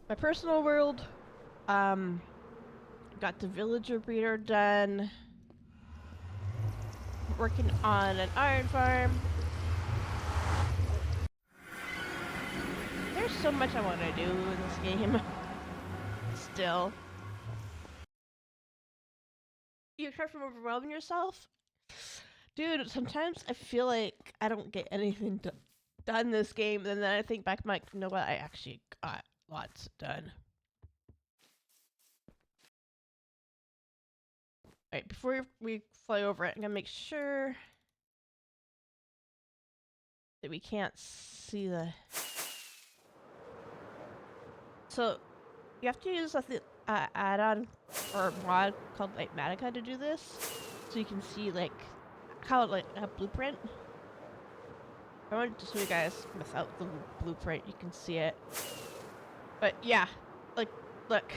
my personal world. Um, got the villager breeder done. Working on an iron farm. There's so much I want to do in this game. Still. You try from overwhelming yourself? Dude, sometimes I feel like I don't get anything done this game, and then I think back, I'm like, you know what? I actually got lots done. Alright, before we fly over it, I'm gonna make sure that we can't see the... So, you have to use a add-on or mod called like Matica to do this, so you can see like how like a blueprint. I wanted to show you guys without the blueprint, you can see it. But yeah, like look.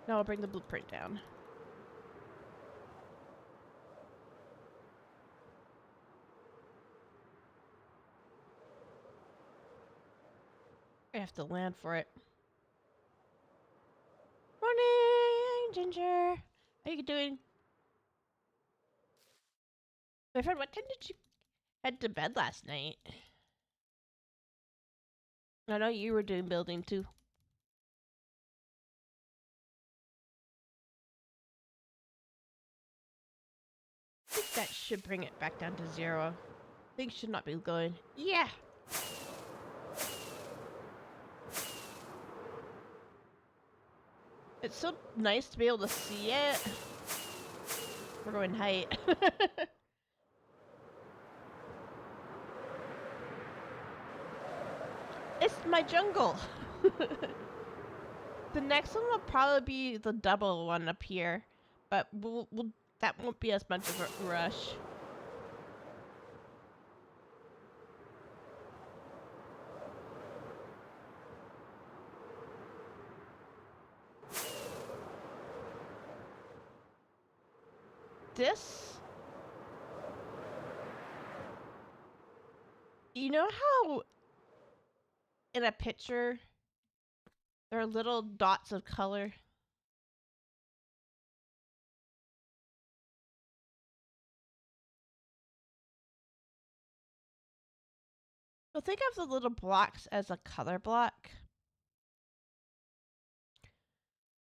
Now I'll bring the blueprint down. I have to land for it. Morning, Ginger. How you doing? My friend, what time did you head to bed last night? I know you were doing building too. I think that should bring it back down to 0. Things should not be going. Yeah! It's so nice to be able to see it. We're going height. It's my jungle. The next one will probably be the double one up here, but that won't be as much of a rush. This, you know how in a picture there are little dots of color? So think of the little blocks as a color block.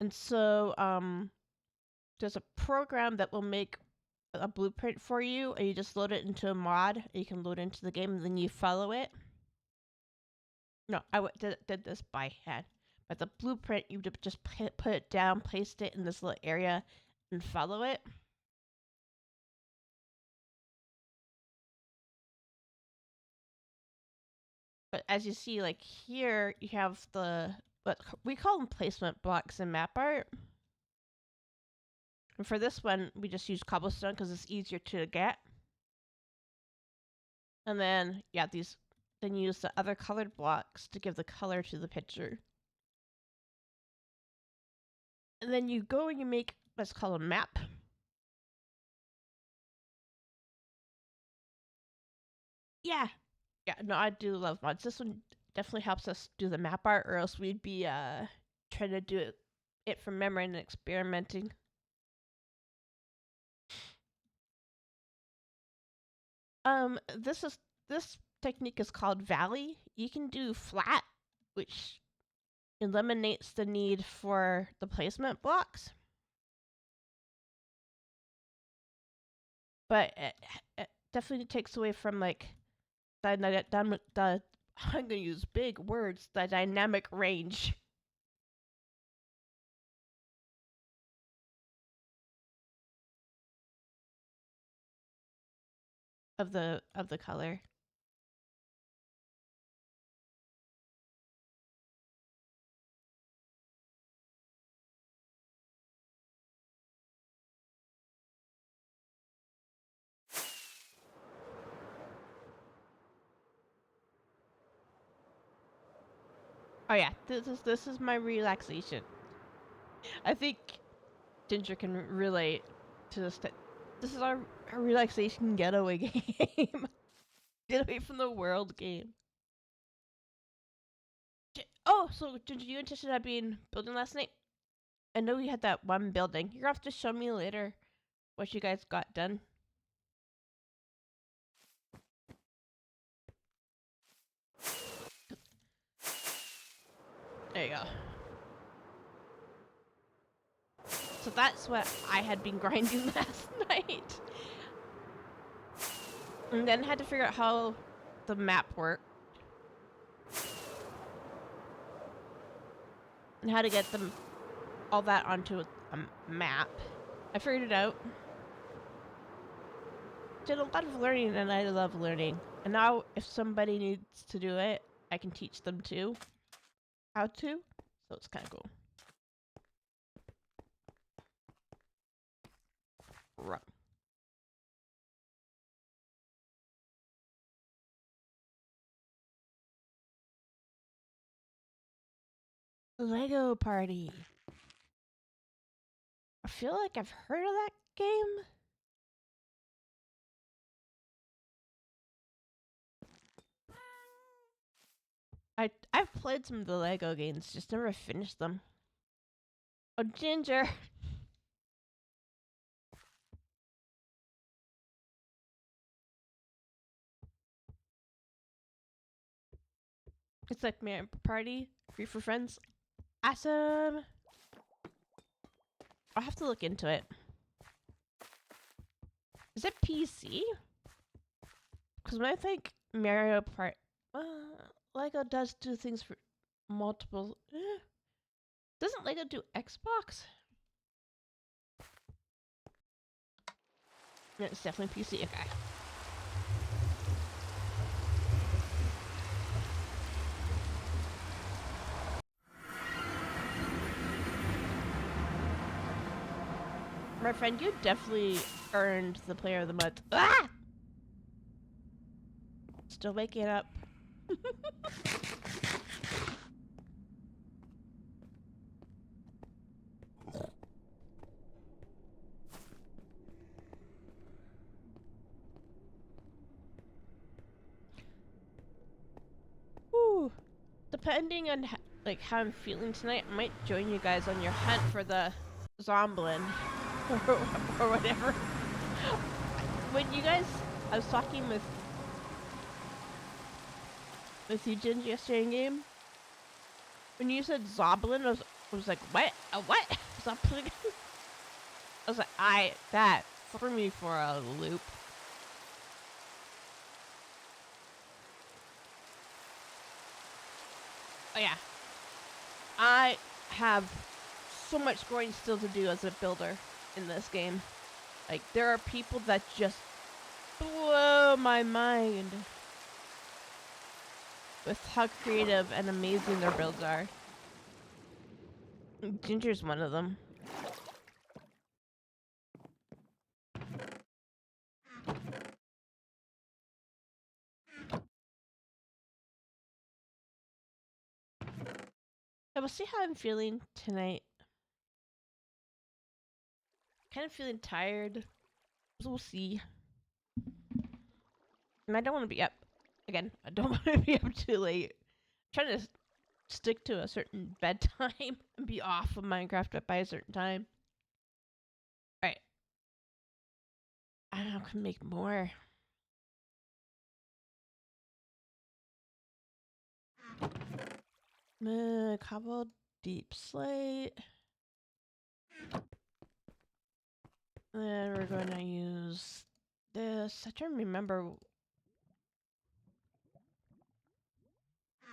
And so there's a program that will make a blueprint for you, and you just load it into a mod. You can load it into the game, and then you follow it. No, I did this by hand. But the blueprint, you just put it down, placed it in this little area, and follow it. But as you see, like here, you have what we call them placement blocks in Mapart. And for this one, we just use cobblestone because it's easier to get. And then, yeah, then you use the other colored blocks to give the color to the picture. And then you go and you make what's called a map. Yeah. Yeah, no, I do love mods. This one definitely helps us do the map art, or else we'd be trying to do it from memory and experimenting. This technique is called valley. You can do flat, which eliminates the need for the placement blocks. But it definitely takes away from like the I'm gonna use big words, the dynamic range of the color. Oh yeah, this is my relaxation. I think Ginger can relate to this. This is our relaxation getaway game. Get away from the world game. Oh, so did you and Tisha have been building last night? I know you had that one building. You're gonna have to show me later what you guys got done. There you go. So that's what I had been grinding last night. And then had to figure out how the map worked. And how to get them all that onto a map. I figured it out. Did a lot of learning, and I love learning. And now if somebody needs to do it, I can teach them too. How to. So it's kind of cool. Right. Lego Party. I feel like I've heard of that game. I've played some of the Lego games, just never finished them. Oh, Ginger. It's like Mapart Party, free for friends. Awesome. I'll have to look into it. Is it PC? Because when I think Mario Part, Lego does do things for multiple. Doesn't Lego do Xbox? No, it's definitely PC. Okay. My friend, you definitely earned the Player of the Month. Ah! Still waking up. Ooh. Depending on how I'm feeling tonight, I might join you guys on your hunt for the Zomblin or whatever. When you guys, I was talking with you, Ginge, yesterday in game. When you said Zoblin, I was like, what? A what? Zoblin? I was like, that threw me for a loop. Oh yeah. I have so much growing still to do as a builder in this game. Like, there are people that just blow my mind with how creative and amazing their builds are. Ginger's one of them. I will see how I'm feeling tonight. Kind of feeling tired. So we'll see. And I don't want to be up. Again, I don't want to be up too late. I'm trying to stick to a certain bedtime and be off of Minecraft by a certain time. Alright. I don't know, I can make more. Cobbled deep slate. Then we're going to use this. I don't remember.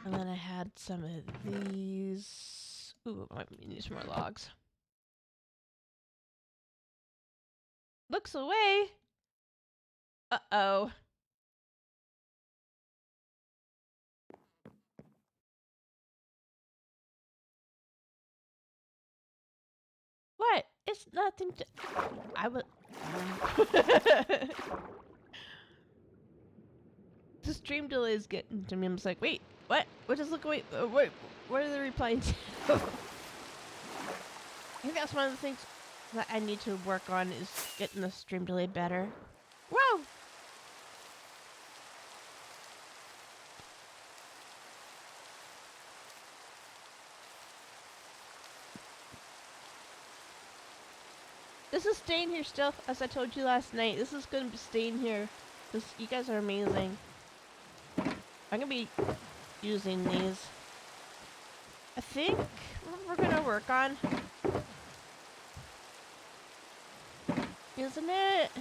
And then I had some of these. Ooh, I might need some more logs. Looks away. Uh-oh. What? It's nothing to... I would... The stream delay is getting to me. I'm just like, wait, what? What does look away? Wait, what are the replies? I think that's one of the things that I need to work on is getting the stream delay better. Whoa! This is staying here still, as I told you last night. This is gonna be staying here. You guys are amazing. I'm gonna be using these. I think what we're gonna work on, isn't it?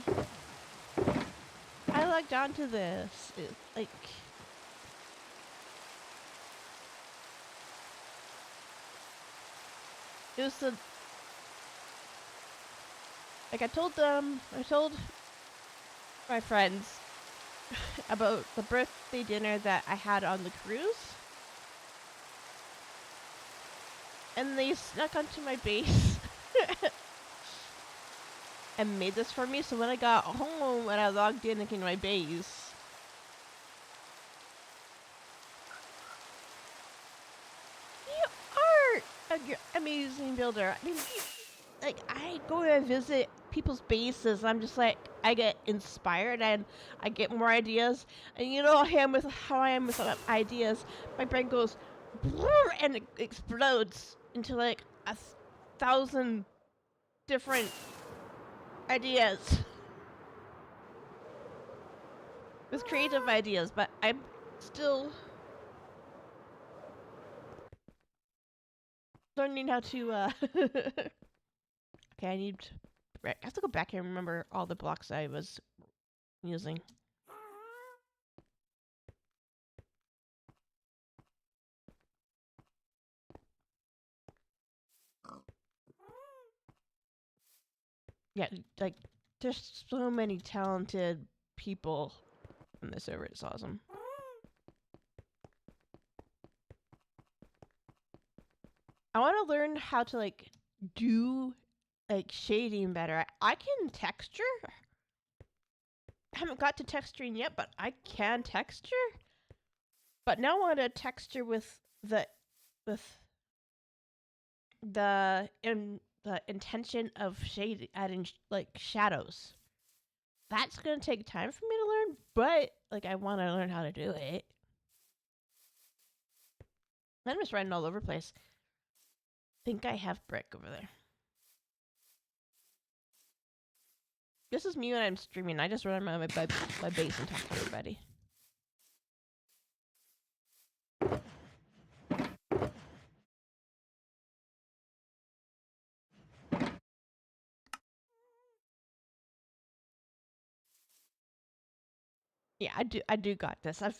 I logged onto this. Like, it was the, like I told my friends about the birthday dinner that I had on the cruise. And they snuck onto my base and made this for me. So when I got home and I logged in into my base, you are an amazing builder. I mean, like, I go and visit people's bases. I'm just like, I get inspired and I get more ideas. And you know how I am with ideas. My brain goes and it explodes into like 1,000 different ideas. With creative ideas, but I'm still learning how to okay, I have to go back and remember all the blocks I was using. Yeah, like, there's so many talented people on this server. It's awesome. I want to learn how to, like, do, like, shading better. I can texture. I haven't got to texturing yet, but I can texture. But now I want to texture with the intention of adding like shadows. That's gonna take time for me to learn, but like I want to learn how to do it. I'm just running all over the place. I think I have brick over there. This is me when I'm streaming. I just run my base and talk to everybody. Yeah, I do got this. I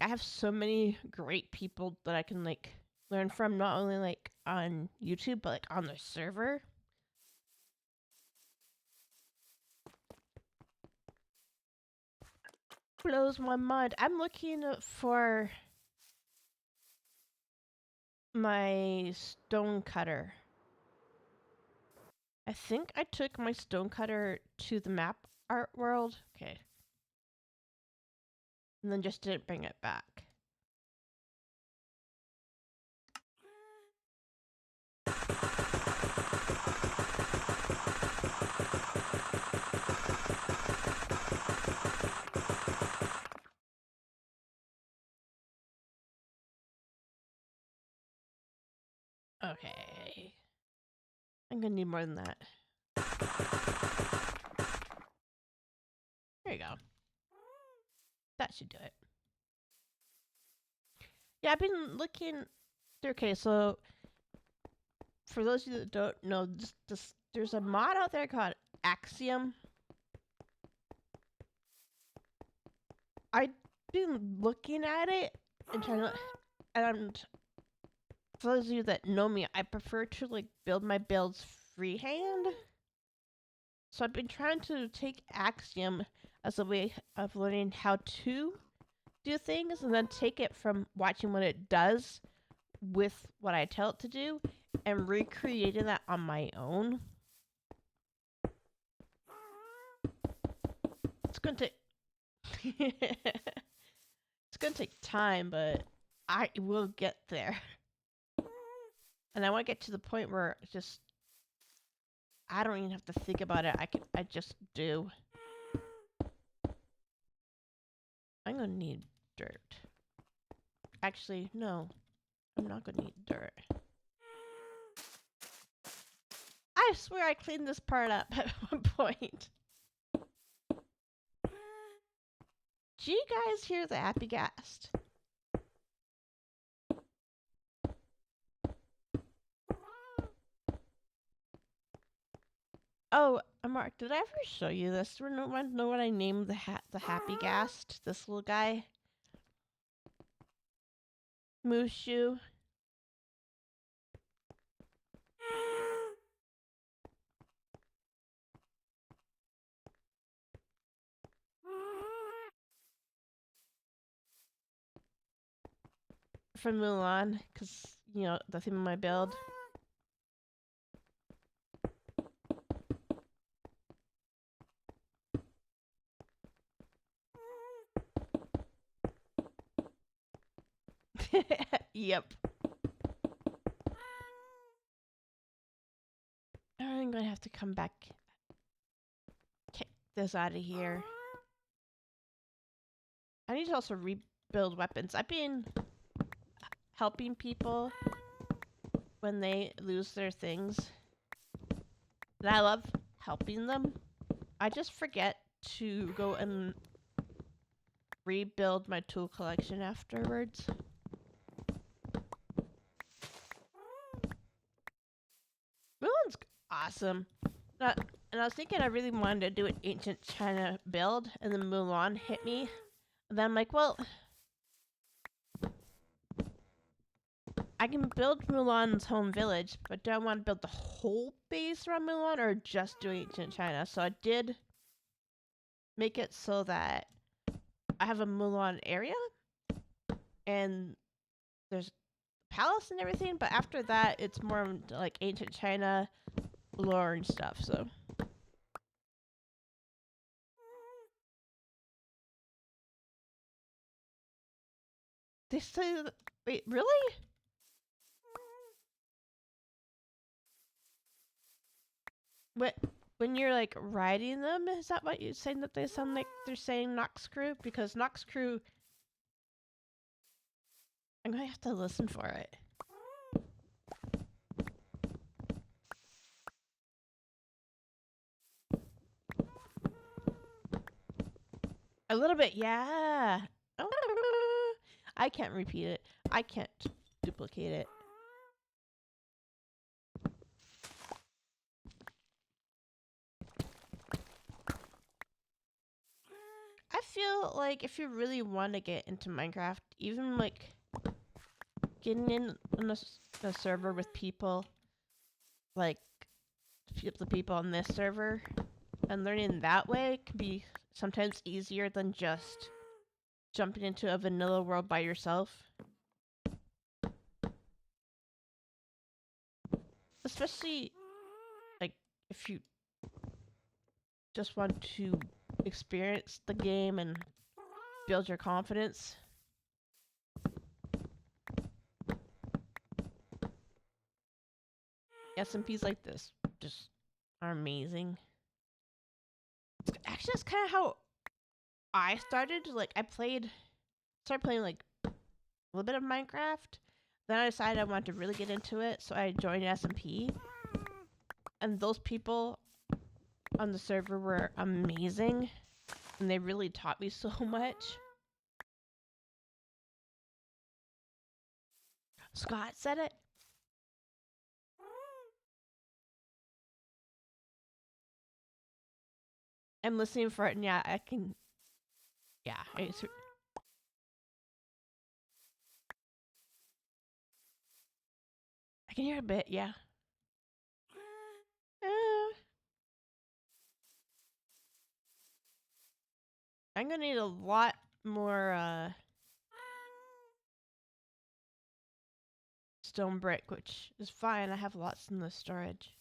have so many great people that I can like learn from, not only like on YouTube but like on the server. Blows my mind. I'm looking for my stone cutter. I think I took my stone cutter to the map art world. Okay. And then just didn't bring it back. Okay. I'm gonna need more than that. There you go. That should do it. Yeah, I've been looking. Okay, so for those of you that don't know, there's a mod out there called Axiom. I've been looking at it and trying to, and for those of you that know me, I prefer to like build my builds freehand. So I've been trying to take Axiom as a way of learning how to do things and then take it from watching what it does with what I tell it to do and recreating that on my own. It's going to it's going to take time, but I will get there. And I want to get to the point where just I don't even have to think about it. I just do. I'm going to need dirt. Actually, no. I'm not going to need dirt. I swear I cleaned this part up at one point. Do you guys hear the happy ghast? Oh, Mark, did I ever show you this? Do you know what I named the happy ghast? This little guy? Mushu. From Mulan, because, you know, the theme of my build. Yep. I'm gonna have to come back. Kick this out of here. I need to also rebuild weapons. I've been helping people when they lose their things. And I love helping them. I just forget to go and rebuild my tool collection afterwards. Mulan's awesome. And I was thinking I really wanted to do an ancient China build, and then Mulan hit me. And then I'm like, well, I can build Mulan's home village, but do I want to build the whole base around Mulan or just do ancient China? So I did make it so that I have a Mulan area, and there's palace and everything, but after that, it's more like ancient China lore and stuff, so. They say, wait, really? What, when you're like riding them, is that what you're saying, that they sound like they're saying Nox Crew? Because Nox Crew, I'm gonna have to listen for it. A little bit, yeah. I can't repeat it. I can't duplicate it. I feel like if you really want to get into Minecraft, even like getting in on a server with people, like the people on this server, and learning that way can be sometimes easier than just jumping into a vanilla world by yourself. Especially, like, if you just want to experience the game and build your confidence. SMPs like this just are amazing. Actually, that's kind of how I started. Like, started playing like a little bit of Minecraft. Then I decided I wanted to really get into it, so I joined SMP. And those people on the server were amazing, and they really taught me so much. Scott said it. I'm listening for it, and yeah, I can. Yeah, I can hear a bit. Yeah. I'm gonna need a lot more stone brick, which is fine. I have lots in the storage.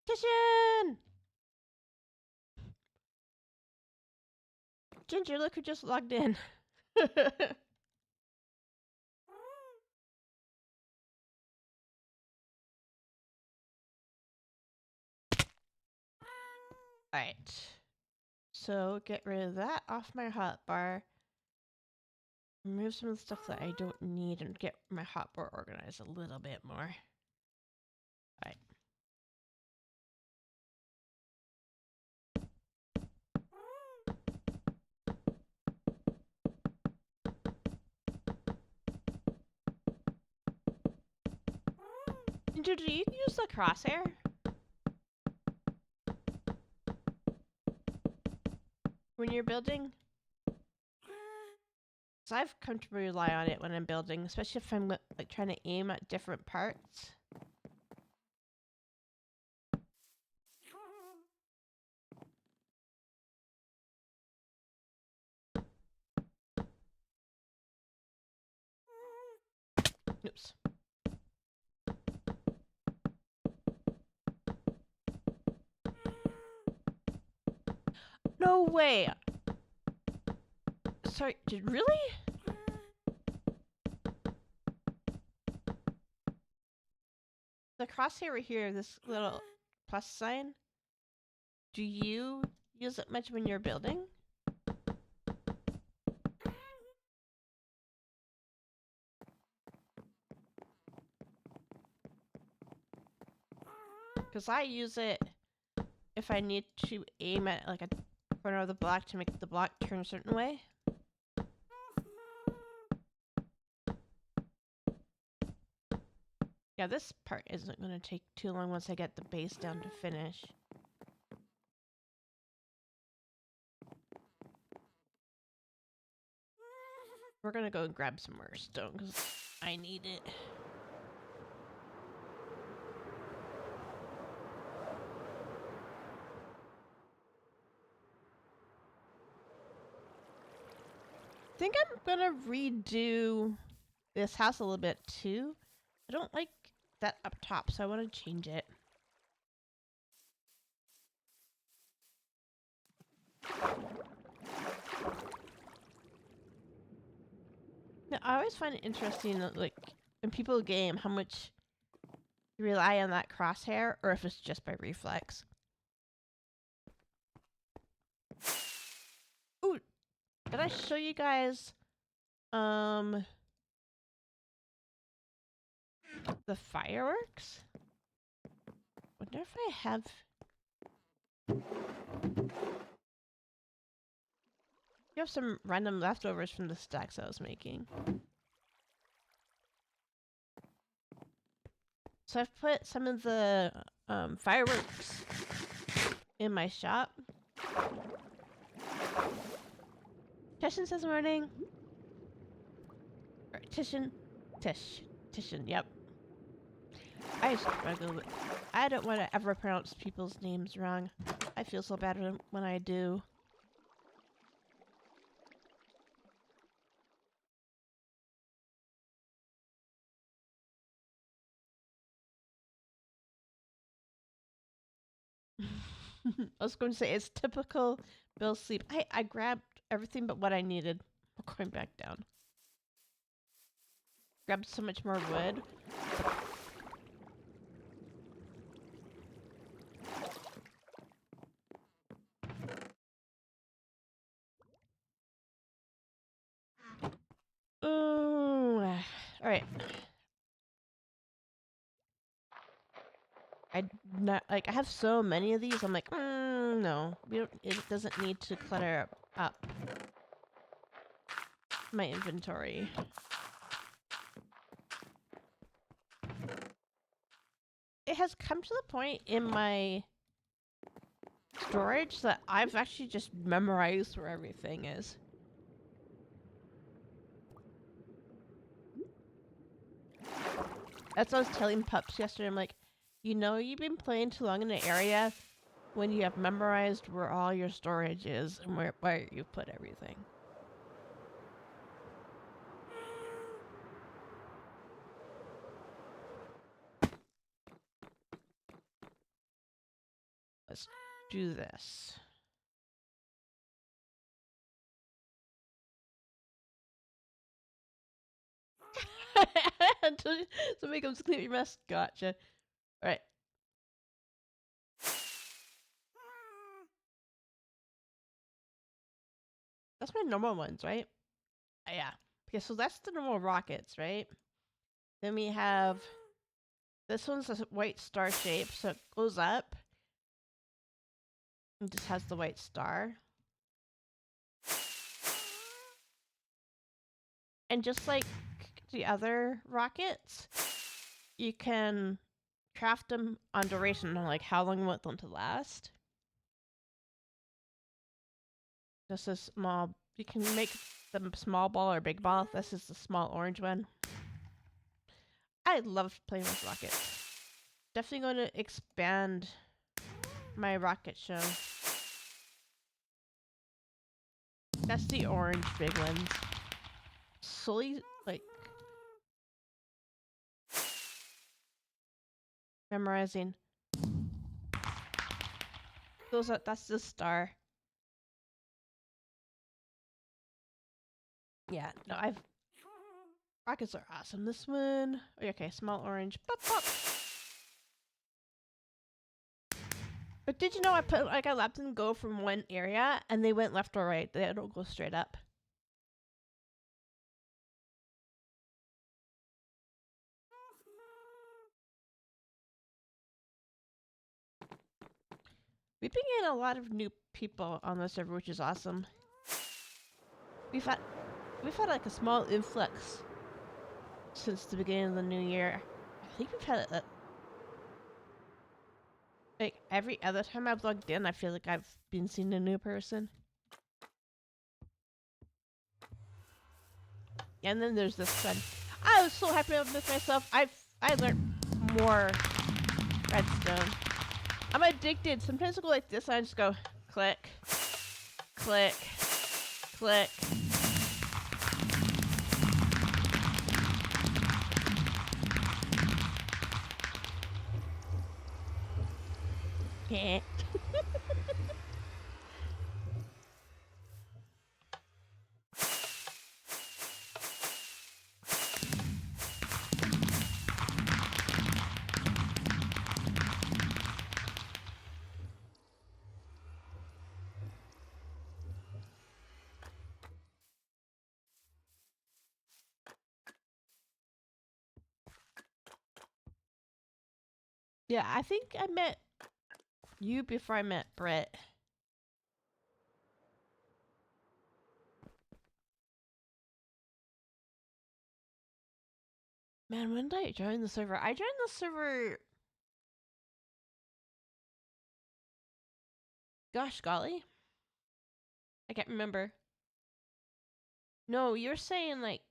Kitchen! Ginger, look who just logged in. Alright. So get rid of that off my hotbar. Remove some of the stuff that I don't need and get my hotbar organized a little bit more. Alright. Do you use the crosshair when you're building? So I've come to rely on it when I'm building, especially if I'm like trying to aim at different parts. Oops. No way! Sorry, really? The crosshair right here, this little plus sign, do you use it much when you're building? Because I use it if I need to aim at like a corner of the block to make the block turn a certain way. Yeah, this part isn't going to take too long once I get the base down to finish. We're going to go and grab some more stone because I need it. I think I'm going to redo this house a little bit too. I don't like that up top, so I want to change it. Now, I always find it interesting that, like, when people game, how much you rely on that crosshair, or if it's just by reflex. Ooh, did I show you guys, the fireworks? Wonder if I have... You have some random leftovers from the stacks I was making. So I've put some of the fireworks in my shop. Tishan says morning. Or Tishan. Tishan, yep. I struggle with... I don't want to ever pronounce people's names wrong. I feel so bad when I do. I was going to say, it's typical Bill sleep. I grabbed everything but what I needed. We're going back down. Grabbed so much more wood. Ooh. Alright. I have so many of these. I'm like, no, it doesn't need to clutter up my inventory. It has come to the point in my storage that I've actually just memorized where everything is. That's what I was telling Pups yesterday. I'm like, you know, you've been playing too long in the area when you have memorized where all your storage is and where you put everything. Let's do this. Until somebody comes to clean your mess. Gotcha. Alright. That's my normal ones, right? Yeah. Okay, so that's the normal rockets, right? Then we have this one's a white star shape, so it goes up and just has the white star. And just like the other rockets, you can craft them on duration, like how long you want them to last. This is small. You can make them small ball or big ball. This is the small orange one. I love playing with rockets. Definitely going to expand my rocket show. That's the orange big ones. Slowly, like, memorizing. That's the star. Yeah, no, rockets are awesome. This one, okay, small orange. Bop, bop. But did you know I let them go from one area and they went left or right? They don't go straight up. We've been getting a lot of new people on the server, which is awesome. We've had like a small influx since the beginning of the new year. I think we've had like every other time I've logged in, I feel like I've been seeing a new person. And then there's this one. I was so happy with myself. I learned more redstone. I'm addicted. Sometimes I go like this and I just go click, click, click. Yeah. Yeah, I think I met you before I met Brett. Man, when did I join the server? I joined the server. Gosh golly. I can't remember. No, you're saying like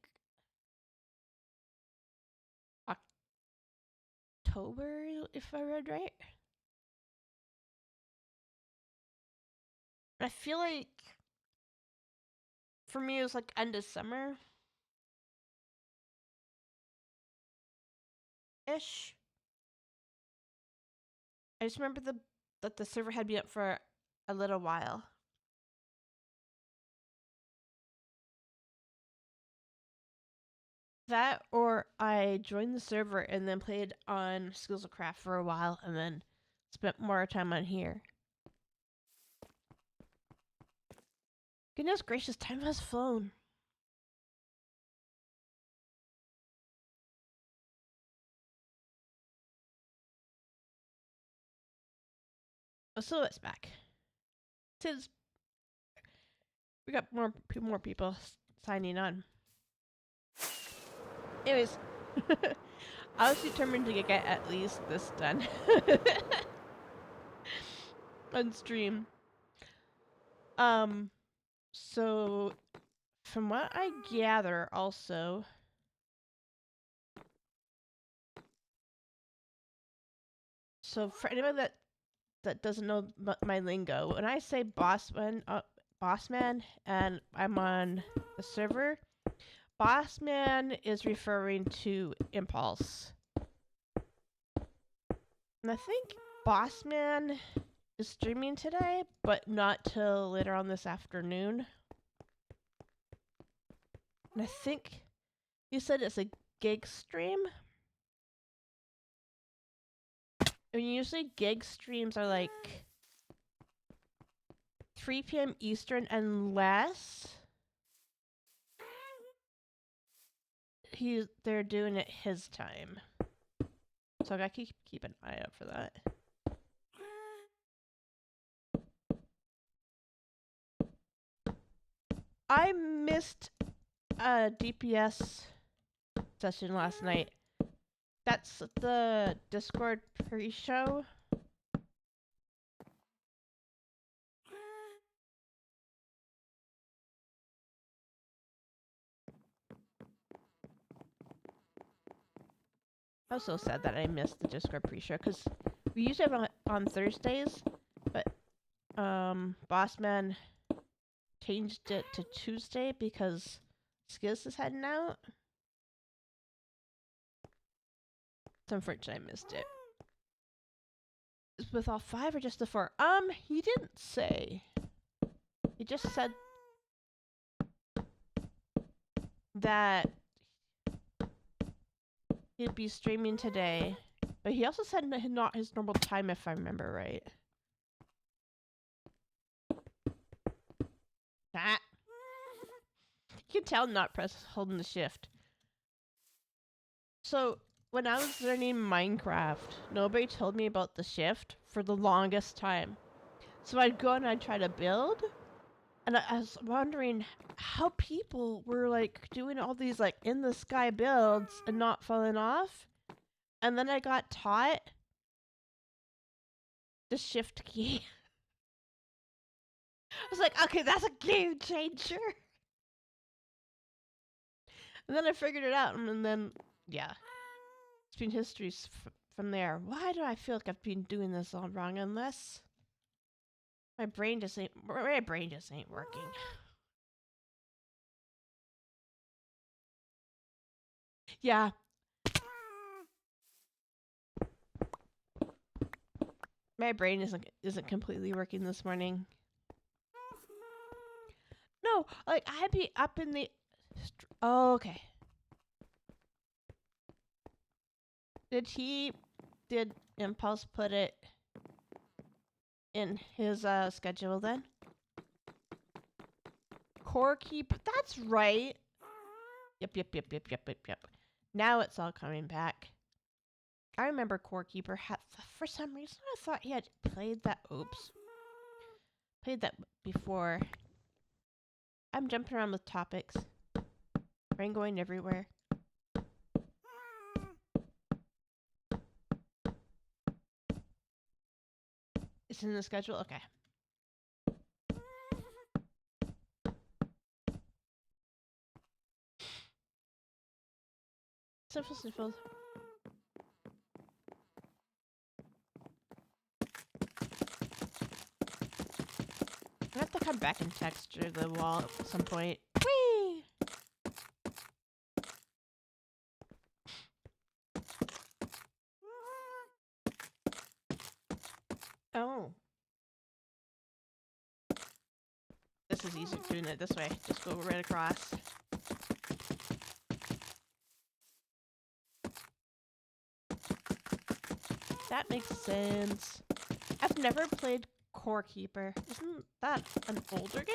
October, if I read right. I feel like for me it was like end of summer ish. I just remember that the server had been up for a little while. That or I joined the server and then played on Skills of Craft for a while and then spent more time on here. Goodness gracious, time has flown. Oh, so it's back. Since we got more people signing on. Anyways, I was determined to get at least this done on stream. So from what I gather, also, so for anyone that doesn't know my lingo, when I say bossman, and I'm on the server, bossman is referring to Impulse. And I think bossman is streaming today, but not till later on this afternoon. And I think you said it's a gig stream? I mean, usually gig streams are like 3 p.m. Eastern unless they're doing it his time. So I gotta keep an eye out for that. I missed a DPS session last night. That's the Discord pre-show. I was so sad that I missed the Discord pre-show because we usually have it on Thursdays, but Bossman changed it to Tuesday because Skizz is heading out. So unfortunately I missed it. Is with all 5 or just the 4? He didn't say. He just said that he'd be streaming today, but he also said not his normal time, if I remember right. Ah. You can tell not holding the shift. So when I was learning Minecraft, nobody told me about the shift for the longest time. So I'd go and I'd try to build, and I was wondering how people were like doing all these like in the sky builds and not falling off. And then I got taught the shift key. I was like, okay, that's a game changer. And then I figured it out, and then, yeah. It's been history from there. Why do I feel like I've been doing this all wrong? Unless my brain just ain't working. Yeah. My brain isn't completely working this morning. No, like I'd be up in the. Oh, okay. Did Impulse put it in his schedule then? Core keep. That's right. Yep. Now it's all coming back. I remember Core Keeper for some reason I thought he had played that. Oops. Played that before. I'm jumping around with topics. Brain going everywhere. It's in the schedule? Okay. Sniffle. I have to come back and texture the wall at some point. Whee! Oh. This is easier doing it this way. Just go right across. That makes sense. I've never played Core Keeper. Isn't that an older game?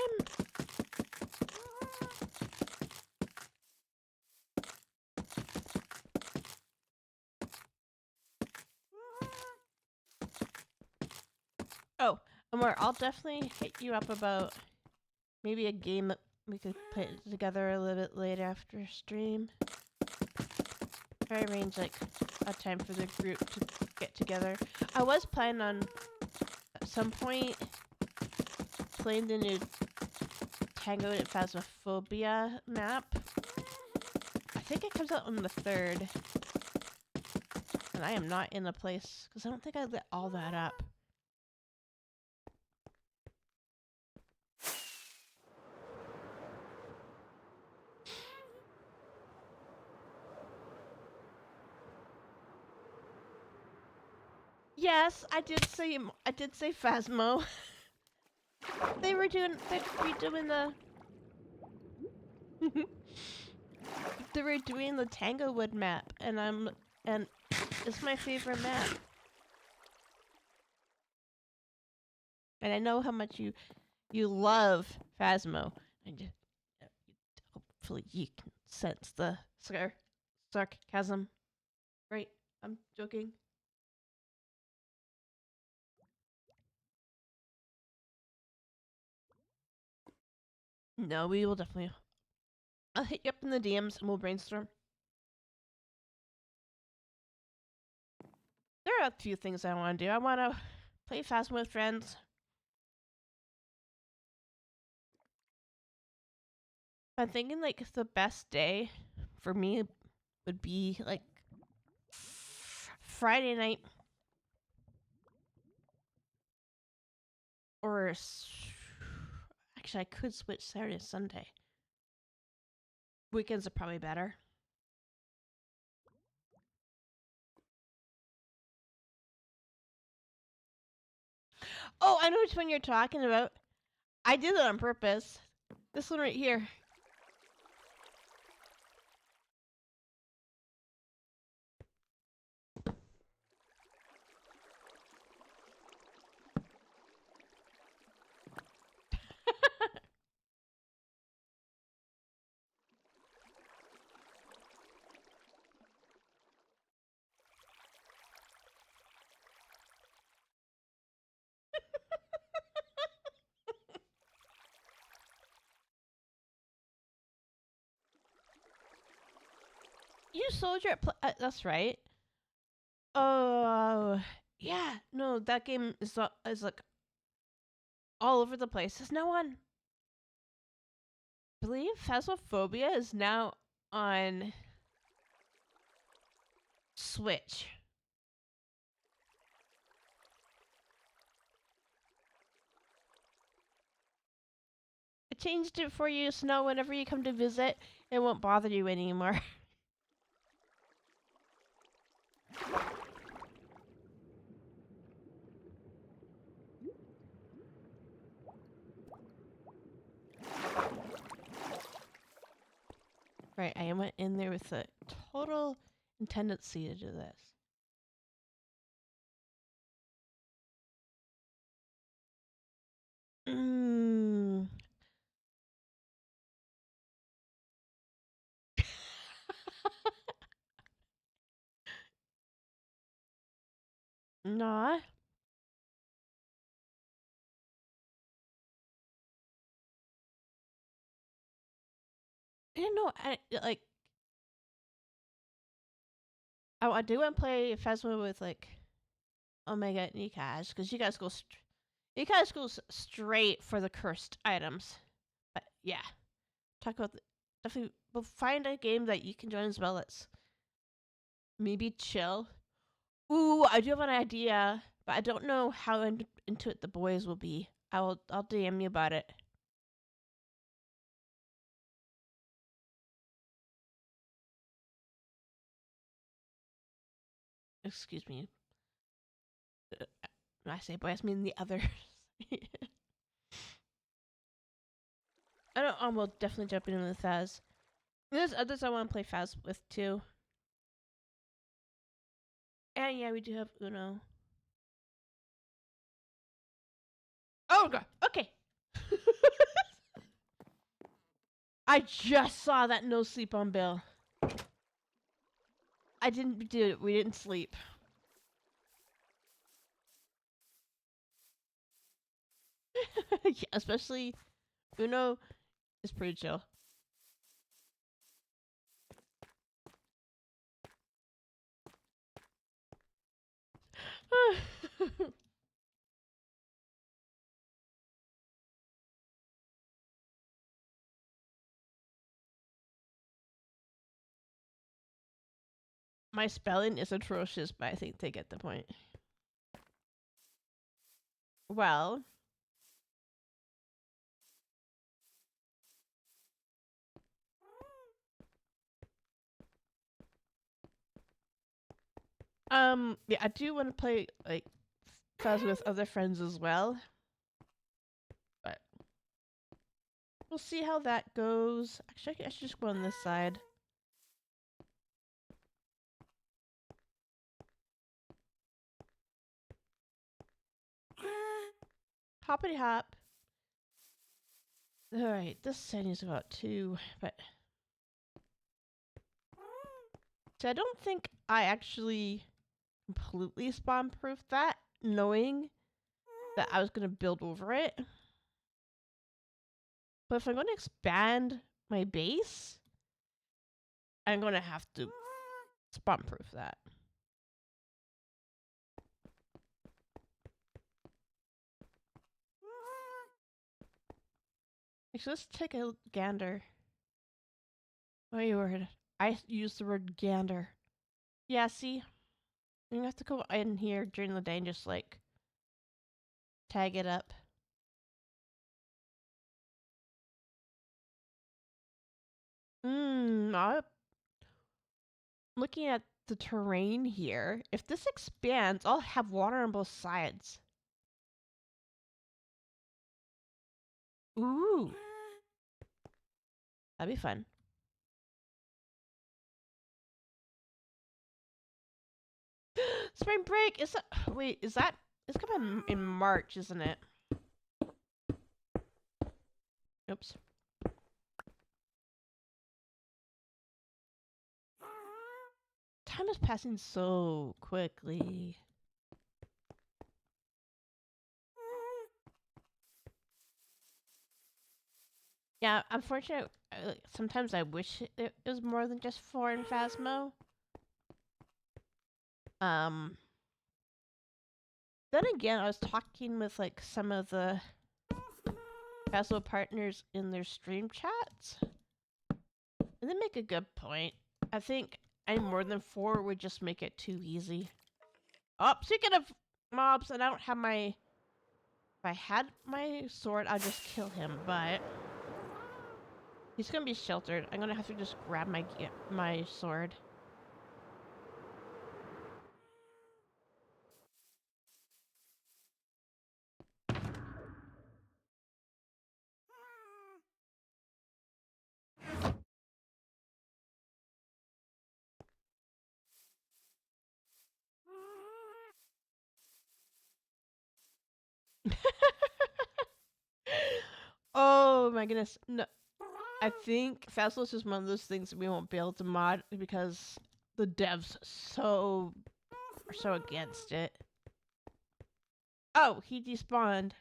Oh, Amor, I'll definitely hit you up about maybe a game that we could play together a little bit later after stream. If I arrange like a time for the group to get together. I was planning on at some point playing the new Tango and Phasmophobia map. I think it comes out on the 3rd. And I am not in a place because I don't think I lit all that up. Yes, I did say Phasmo. They're redoing the they were doing the Tanglewood map, and it's my favorite map. And I know how much you love Phasmo, and hopefully you can sense the Sarcasm. Right? I'm joking. No, we will definitely. I'll hit you up in the DMs and we'll brainstorm. There are a few things I want to do. I want to play Phasma with friends. I'm thinking like the best day for me would be like Friday night or actually I could switch Saturday to Sunday. Weekends are probably better. Oh, I know which one you're talking about. I did it on purpose. This one right here. You soldier at that's right. Oh, yeah. No, that game is like all over the place. There's no one. I believe Phasmophobia is now on Switch. I changed it for you so now whenever you come to visit, it won't bother you anymore. Right, I went in there with a total tendency to do this. Mm. Nah. I don't know. I like. I do want to play Phasma with like Omega and Ekash because you guys go straight for the cursed items. But yeah, talk about definitely. We'll find a game that you can join as well. That's maybe chill. Ooh, I do have an idea, but I don't know how into it the boys will be. I'll DM you about it. Excuse me. When I say boys, I mean the others. I don't. Will definitely jump in with Faz. There's others I want to play Faz with too. And yeah, we do have Uno. Oh god. Okay. I just saw that no sleep on Bill. I didn't do it. We didn't sleep. Yeah, especially Uno is pretty chill. My spelling is atrocious, but I think they get the point. Well, yeah, I do want to play like Fuzz with other friends as well, but we'll see how that goes. Actually, I should just go on this side. Hoppity hop. Alright, this setting is about 2, but So I don't think I actually completely spawn-proofed that, knowing that I was going to build over it. But if I'm going to expand my base, I'm going to have to spawn-proof that. Actually, let's take a gander. Oh, you word. I used the word gander. Yeah, see? You have to go in here during the day and just, like, tag it up. I'm looking at the terrain here. If this expands, I'll have water on both sides. Ooh. That'd be fun. Spring break! Is that... Wait, is that... It's coming in March, isn't it? Oops. Time is passing so quickly. Yeah, unfortunately, sometimes I wish it was more than just 4 in Phasmo. Then again, I was talking with like some of the Phasmo partners in their stream chats, and they make a good point. I think any more than 4 would just make it too easy. Oh, speaking of mobs, and I don't have my... If I had my sword, I'd just kill him, but he's gonna be sheltered. I'm gonna have to just grab my sword. Oh my goodness. No, I think Phasmo is one of those things that we won't be able to mod because the devs are so against it. Oh, he despawned.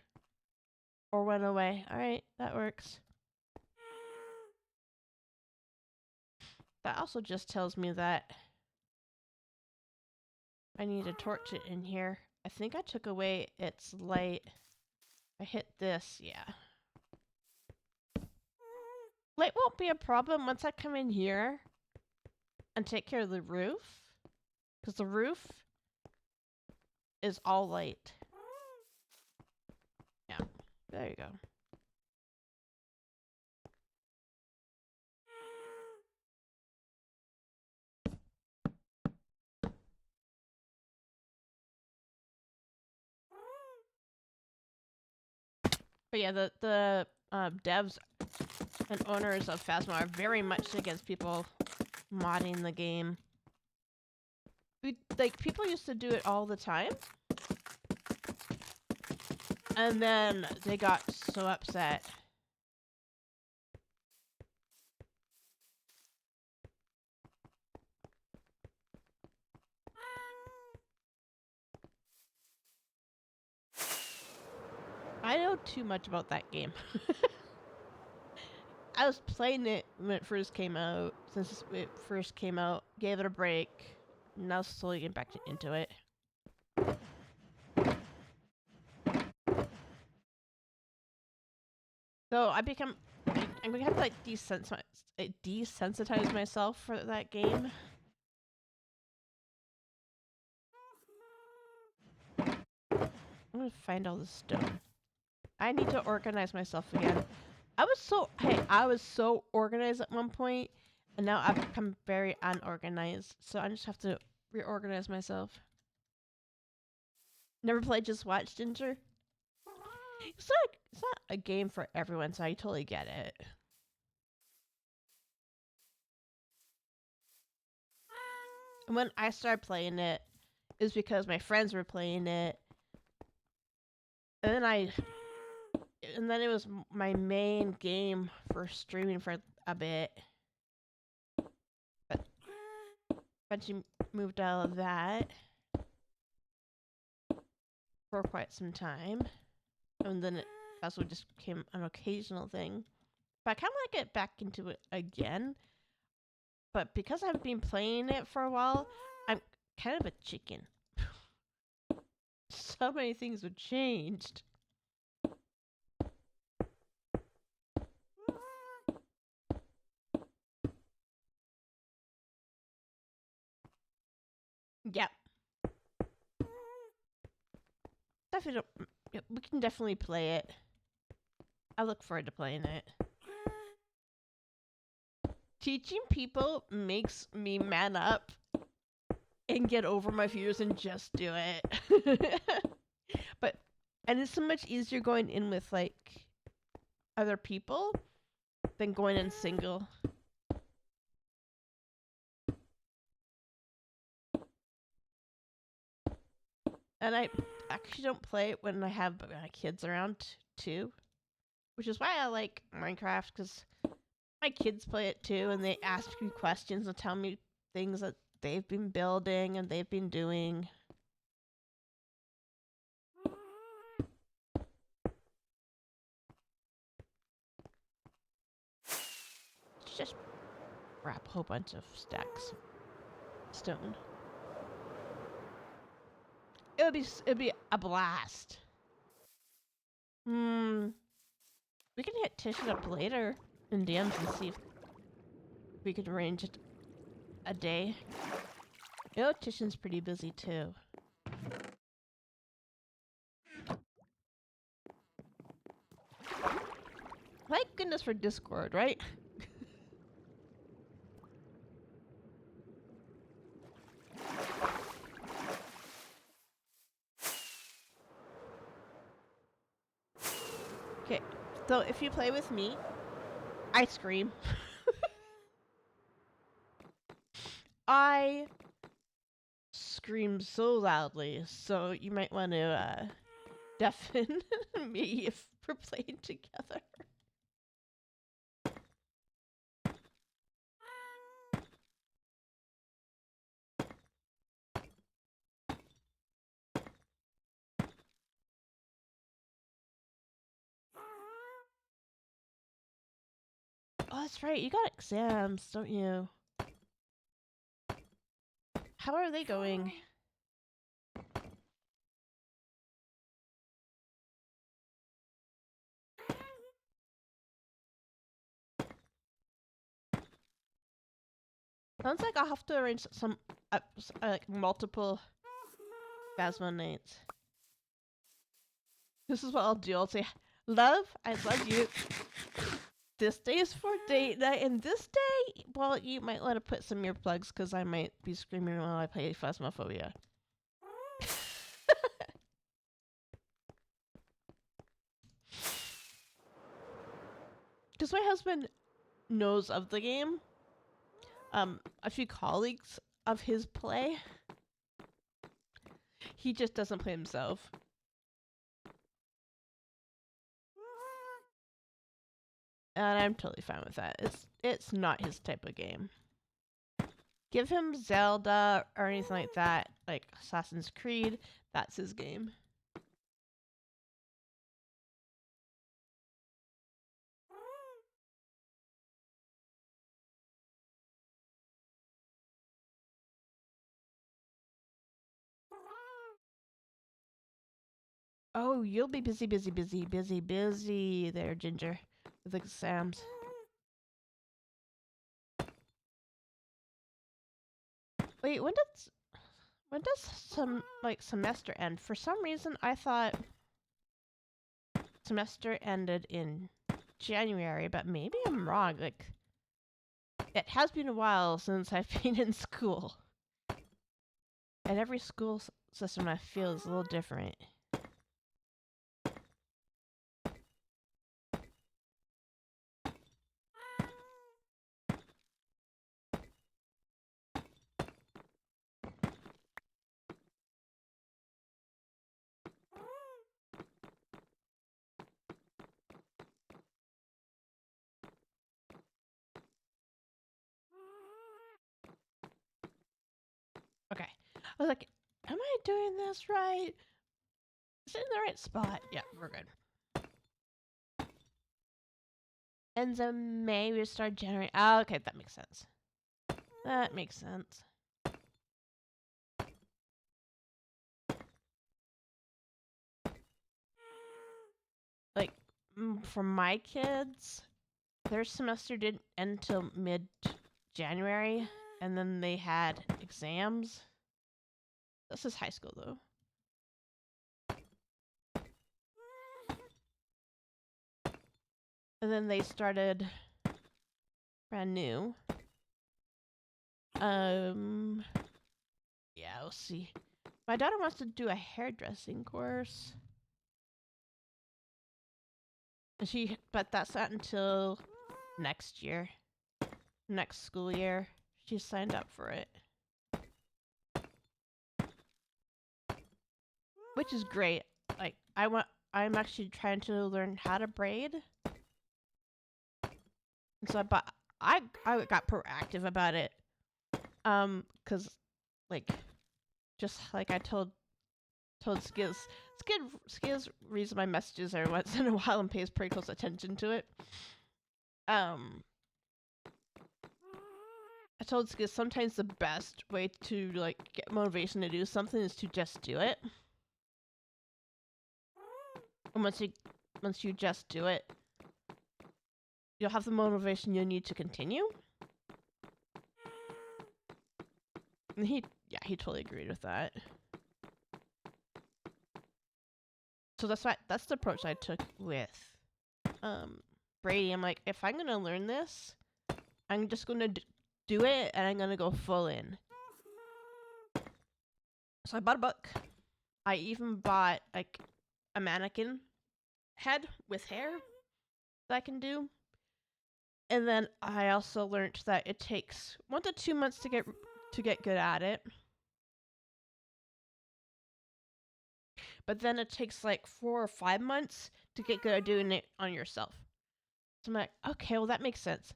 Or went away. Alright, that works. That also just tells me that I need to torch it in here. I think I took away its light. I hit this, yeah. Light won't be a problem once I come in here and take care of the roof. Because the roof is all light. Yeah, there you go. But yeah, the devs and owners of Phasmo are very much against people modding the game. People used to do it all the time. And then they got so upset. I know too much about that game. I was playing it when it first came out. Since it first came out, gave it a break. Now slowly getting back into it. So I'm gonna have to like desensitize myself for that game. I'm gonna find all the stone. I need to organize myself again. I was so organized at one point, and now I've become very unorganized. So I just have to reorganize myself. Never played, just watched Ginger. It's not a game for everyone, so I totally get it. And when I started playing it, it was because my friends were playing it, and then it was my main game for streaming for a bit. But But she moved out of that for quite some time. And then it also just became an occasional thing. But I kind of want to get back into it again. But because I've been playing it for a while, I'm kind of a chicken. So many things have changed. Yep. Definitely, we can definitely play it. I look forward to playing it. Teaching people makes me man up and get over my fears and just do it. And it's so much easier going in with like other people than going in single. And I actually don't play it when I have my kids around too, which is why I like Minecraft, because my kids play it too, and they ask me questions and tell me things that they've been building and they've been doing. Just wrap a whole bunch of stacks of stone. It'd be a blast. We can hit Tish up later in DMs and see if we could arrange it a day. You know, Tishan's pretty busy too. Thank goodness for Discord, right? Okay, so if you play with me, I scream. I scream so loudly, so you might want to deafen me if we're playing together. Oh, that's right. You got exams, don't you? How are they going? Sounds like I'll have to arrange some like multiple Phasma nights. This is what I'll do. I'll say, "Love, I love you. This day is for date night, and this day, well, you might want to put some earplugs because I might be screaming while I play Phasmophobia." Because my husband knows of the game. A few colleagues of his play. He just doesn't play himself. And I'm totally fine with that. It's not his type of game. Give him Zelda or anything like that, like Assassin's Creed. That's his game. Oh, you'll be busy there, Ginger, with exams. Wait, when does some like semester end? For some reason, I thought semester ended in January, but maybe I'm wrong. Like, it has been a while since I've been in school, and every school system I feel is a little different. was like, am I doing this right? Is it in the right spot? Yeah, we're good. Ends in May, we start January. Oh, okay, that makes sense. That makes sense. Like, for my kids, their semester didn't end till mid-January, and then they had exams. This is high school, though. And then they started brand new. Yeah, we'll see. My daughter wants to do a hairdressing course. But that's not until next year. Next school year. She signed up for it. Which is great. Like, I'm actually trying to learn how to braid. So I got proactive about it. Cause like, just like I told Skiz reads my messages every once in a while and pays pretty close attention to it. I told Skiz sometimes the best way to like get motivation to do something is to just do it. And once you just do it, you'll have the motivation you need to continue. And he totally agreed with that. So that's the approach I took with Brady. I'm like, if I'm gonna learn this, I'm just gonna do it, and I'm gonna go full in. So I bought a book. I even bought like a mannequin head with hair that I can do. And then I also learned that it takes 1 to 2 months to get good at it. But then it takes like 4 or 5 months to get good at doing it on yourself. So I'm like, okay, well that makes sense.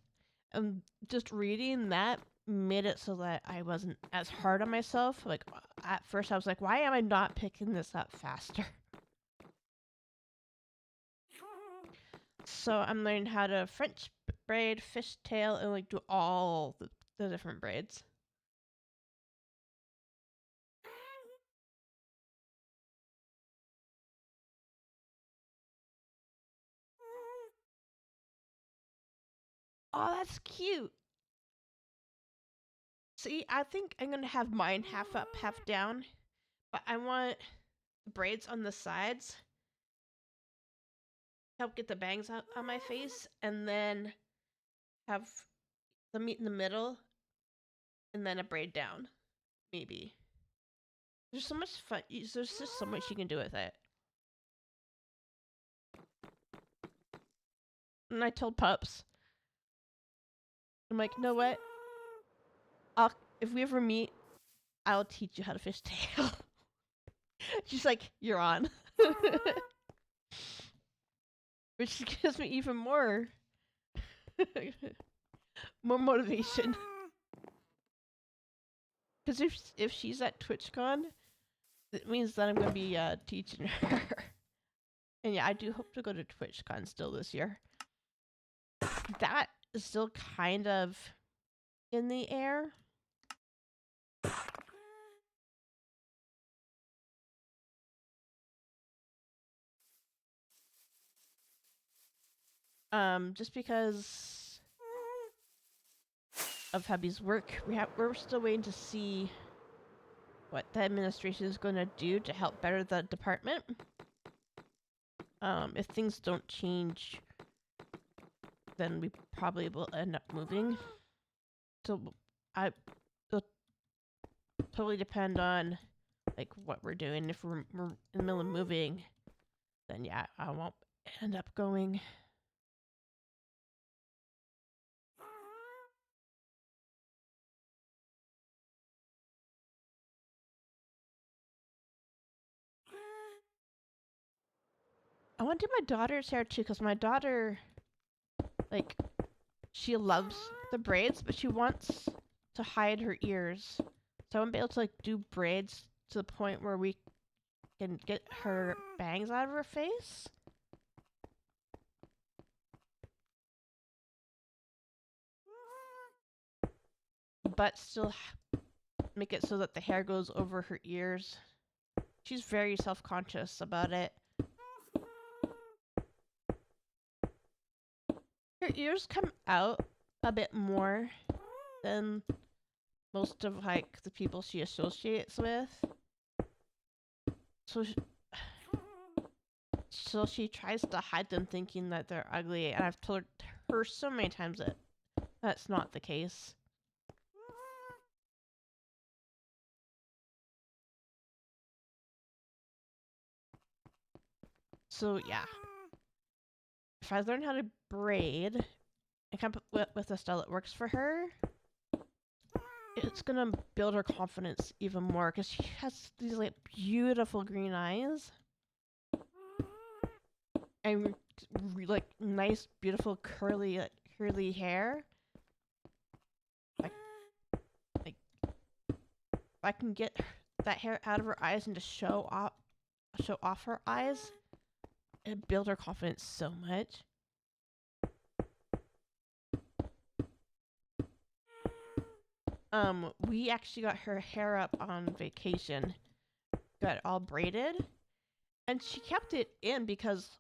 And just reading that made it so that I wasn't as hard on myself. Like at first I was like, why am I not picking this up faster? So I'm learning how to French braid, fishtail, and like do all the different braids. Oh, that's cute. See, I think I'm gonna have mine half up, half down, but I want braids on the sides, help get the bangs out on my face, and then have the meat in the middle, and then a braid down, maybe. There's so much fun. There's just so much you can do with it. And I told Pups, I'm like, you know what? If we ever meet, I'll teach you how to fishtail. She's like, you're on. Which gives me even more motivation. Because if she's at TwitchCon, it means that I'm going to be teaching her. And yeah, I do hope to go to TwitchCon still this year. That is still kind of in the air. Just because of hubby's work, we're still waiting to see what the administration is going to do to help better the department. If things don't change, then we probably will end up moving. So it'll totally depend on like what we're doing. If we're in the middle of moving, then yeah, I won't end up going. I want to do my daughter's hair too, because my daughter, like, she loves the braids, but she wants to hide her ears. So I won't be able to like do braids to the point where we can get her bangs out of her face. But still make it so that the hair goes over her ears. She's very self-conscious about it. Her ears come out a bit more than most of like the people she associates with. So she tries to hide them thinking that they're ugly, and I've told her so many times that that's not the case. So yeah, if I learn how to braid and come up with a style that works for her, it's gonna build her confidence even more because she has these like beautiful green eyes and like nice, beautiful curly hair. Like I can get that hair out of her eyes and just show off her eyes and build her confidence so much. We actually got her hair up on vacation, got it all braided, and she kept it in because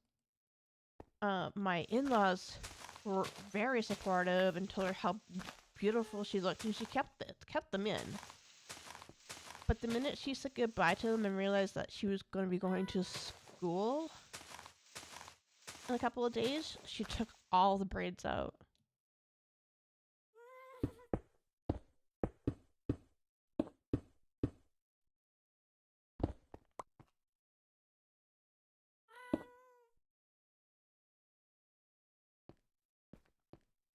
my in-laws were very supportive and told her how beautiful she looked, and she kept them in. But the minute she said goodbye to them and realized that she was going to be going to school in a couple of days, she took all the braids out.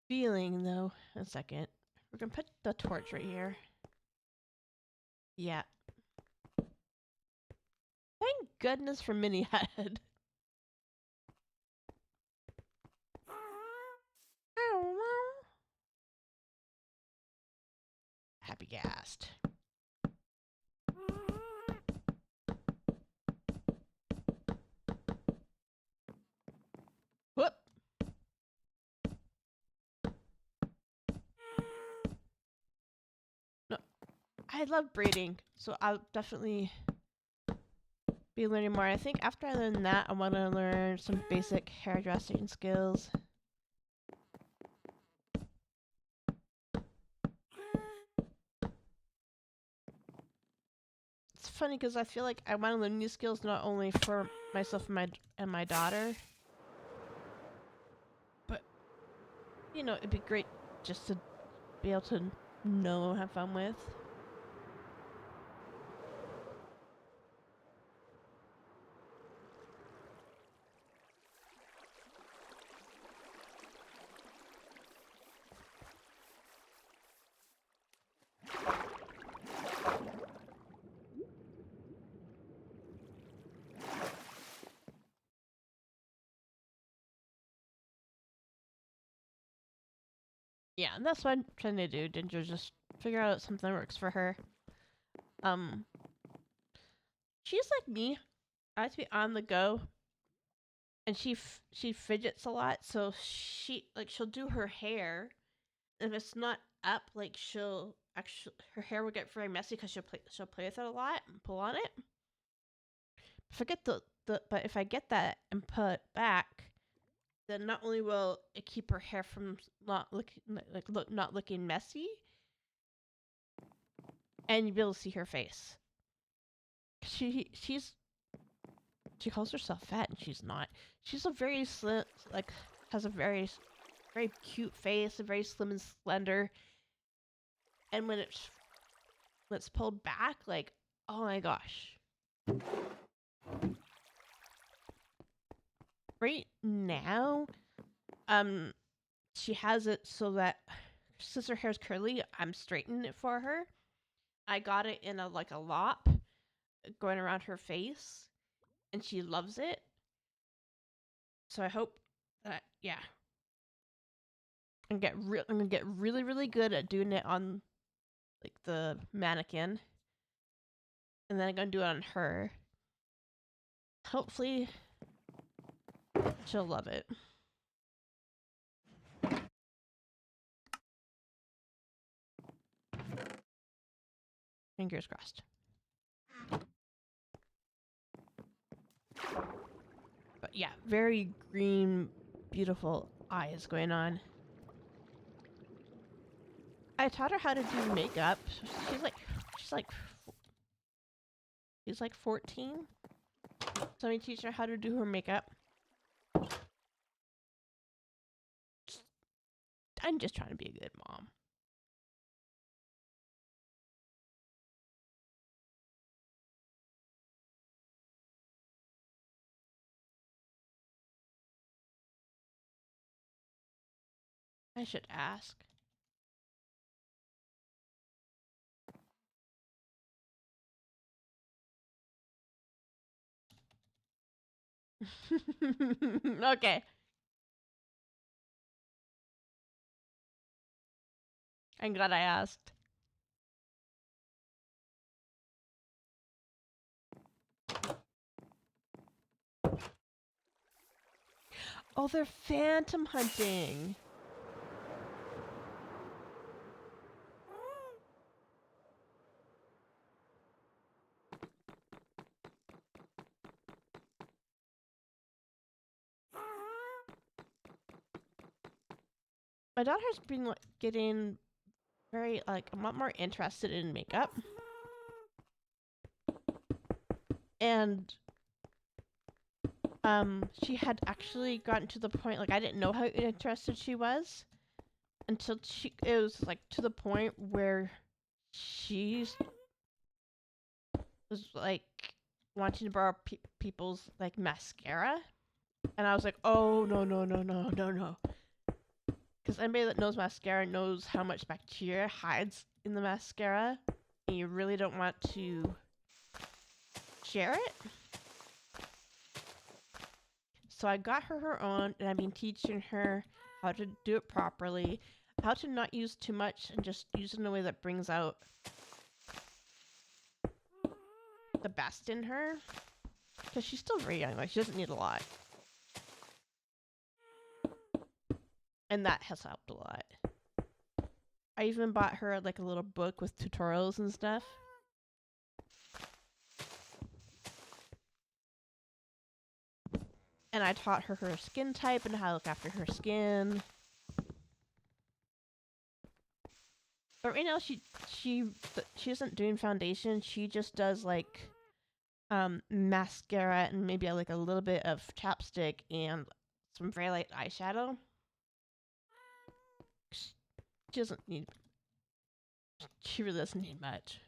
Feeling though, a second. We're gonna put the torch right here. Yeah. Thank goodness for Mini Head. Happy gassed. Whoop. No, I love braiding, so I'll definitely be learning more. I think after I learn that, I want to learn some basic hairdressing skills. It's funny because I feel like I want to learn these skills not only for myself and my daughter, but you know, it'd be great just to be able to know and have fun with. Yeah, and that's what I'm trying to do, Ginger. Just figure out something that works for her. Um, she's like me. I like to be on the go, and she fidgets a lot. So she'll do her hair. If it's not up, like her hair will get very messy because she'll play with it a lot and pull on it. But if I get that and put it back, then not only will it keep her hair from not looking messy, and you'll be able to see her face. She calls herself fat, and she's not. She's a very slim, like has a very cute face, a very slim and slender. And when it's pulled back, like, oh my gosh. Right now, she has it so that since her hair's curly, I'm straightening it for her. I got it in a lop going around her face, and she loves it. So I hope that I'm gonna get really good at doing it on like the mannequin. And then I'm gonna do it on her. Hopefully she'll love it. Fingers crossed. But yeah, very green, beautiful eyes going on. I taught her how to do makeup. She's like 14. So I teach her how to do her makeup. I'm just trying to be a good mom. I should ask. Okay. I'm glad I asked. Oh, they're phantom hunting. My daughter's been like, getting very like a lot more interested in makeup. And she had actually gotten to the point like I didn't know how interested she was until it was like to the point where she was like wanting to borrow people's like mascara, and I was like, oh no, because anybody that knows mascara knows how much bacteria hides in the mascara, and you really don't want to share it. So I got her own, and I've been teaching her how to do it properly, how to not use too much, and just use it in a way that brings out the best in her. Because she's still very young, like she doesn't need a lot. And that has helped a lot. I even bought her like a little book with tutorials and stuff. And I taught her her skin type and how to look after her skin. But right now she isn't doing foundation. She just does like mascara and maybe like a little bit of chapstick and some very light eyeshadow. She doesn't need. She really doesn't need much.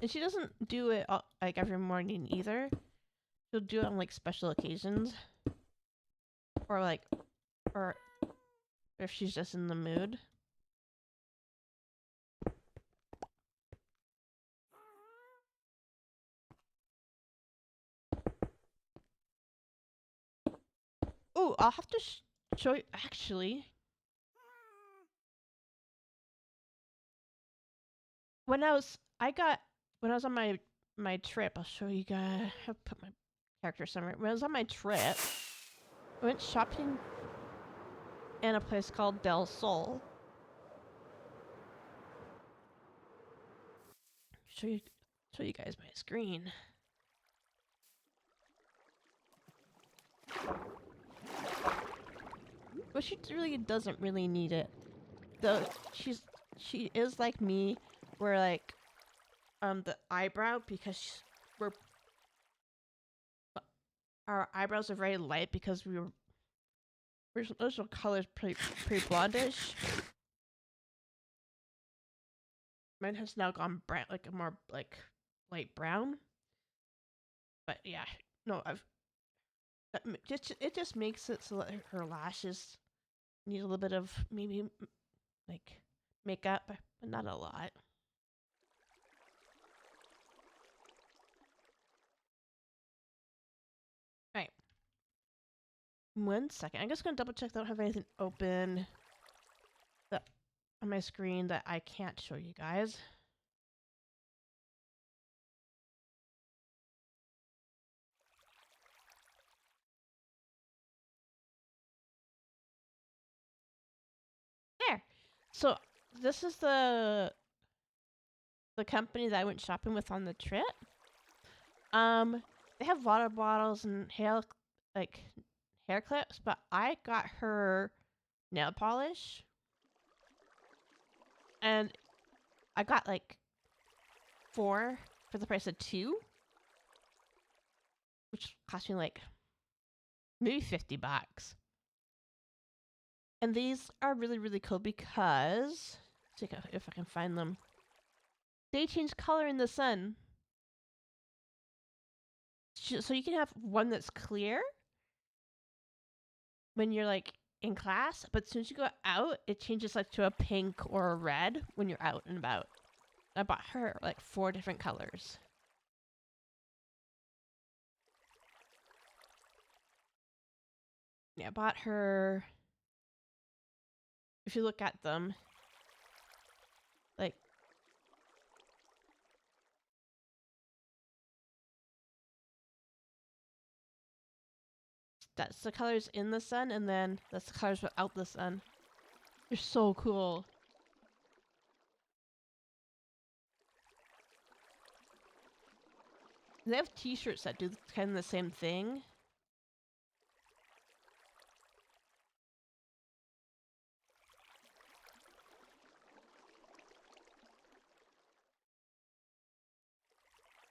And she doesn't do it like every morning either. She'll do it on like special occasions, or if she's just in the mood. Oh, I'll have to show you actually. When I was on my trip, I'll show you guys. I'll put my character somewhere. When I was on my trip, I went shopping in a place called Del Sol. Show you guys my screen. But she really doesn't really need it. Though she is like me, where like the eyebrow, because our eyebrows are very light because we're original color's pretty blondish. Mine has now gone brown, like a more like light brown. But yeah, no, it just makes it so that her lashes need a little bit of maybe like makeup, but not a lot. Right. 1 second. I'm just gonna double check that I don't have anything open on my screen that I can't show you guys. There. So this is the company that I went shopping with on the trip. They have water bottles and hair clips, but I got her nail polish, and I got like 4 for the price of 2, which cost me like maybe $50. And these are really, really cool because, let's see if I can find them. They change color in the sun. So you can have one that's clear when you're like in class, but as soon as you go out, it changes like to a pink or a red when you're out and about. I bought her like 4 different colors. Yeah, I bought her, if you look at them, like, that's the colors in the sun, and then that's the colors without the sun. They're so cool. They have t-shirts that do kind of the same thing.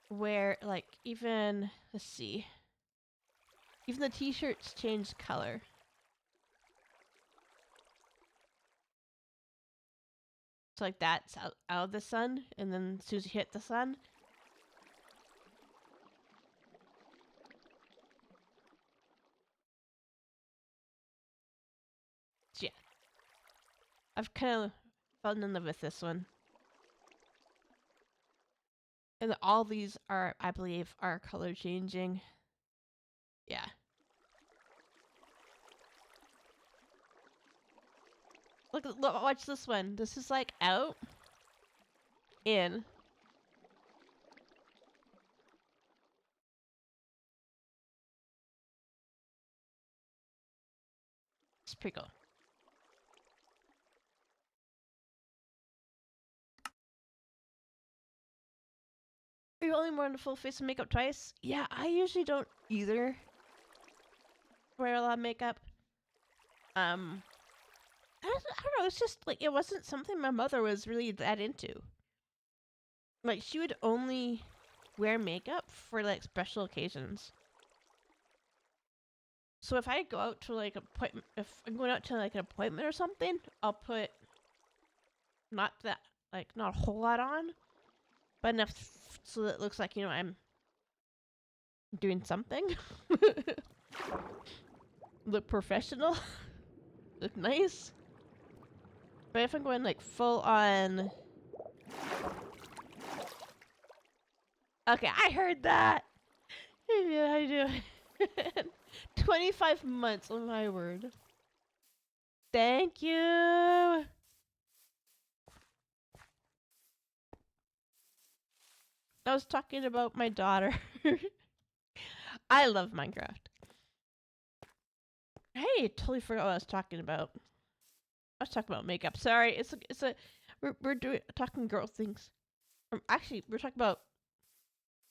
Where, like, even, let's see. Even the t-shirts change color. So like that's out of the sun, and then as soon as you hit the sun, so yeah. I've kind of fallen in love with this one. And all these are, I believe, are color changing. Yeah. Look, watch this one. This is like out, in. It's pretty cool. Are you only wearing a full face of makeup twice? Yeah, I usually don't either wear a lot of makeup. I don't know, it's just like it wasn't something my mother was really that into. Like she would only wear makeup for like special occasions. So if I go out to like appointment, if I'm going out to like an appointment or something, I'll put not a whole lot on, but enough so that it looks like, you know, I'm doing something. Look professional. Look nice. But if I'm going like full on... Okay, I heard that! Yeah, I do. 25 months, oh my word. Thank you! I was talking about my daughter. I love Minecraft. Hey, totally forgot what I was talking about. I was talking about makeup. Sorry, we're talking girl things. Actually, we're talking about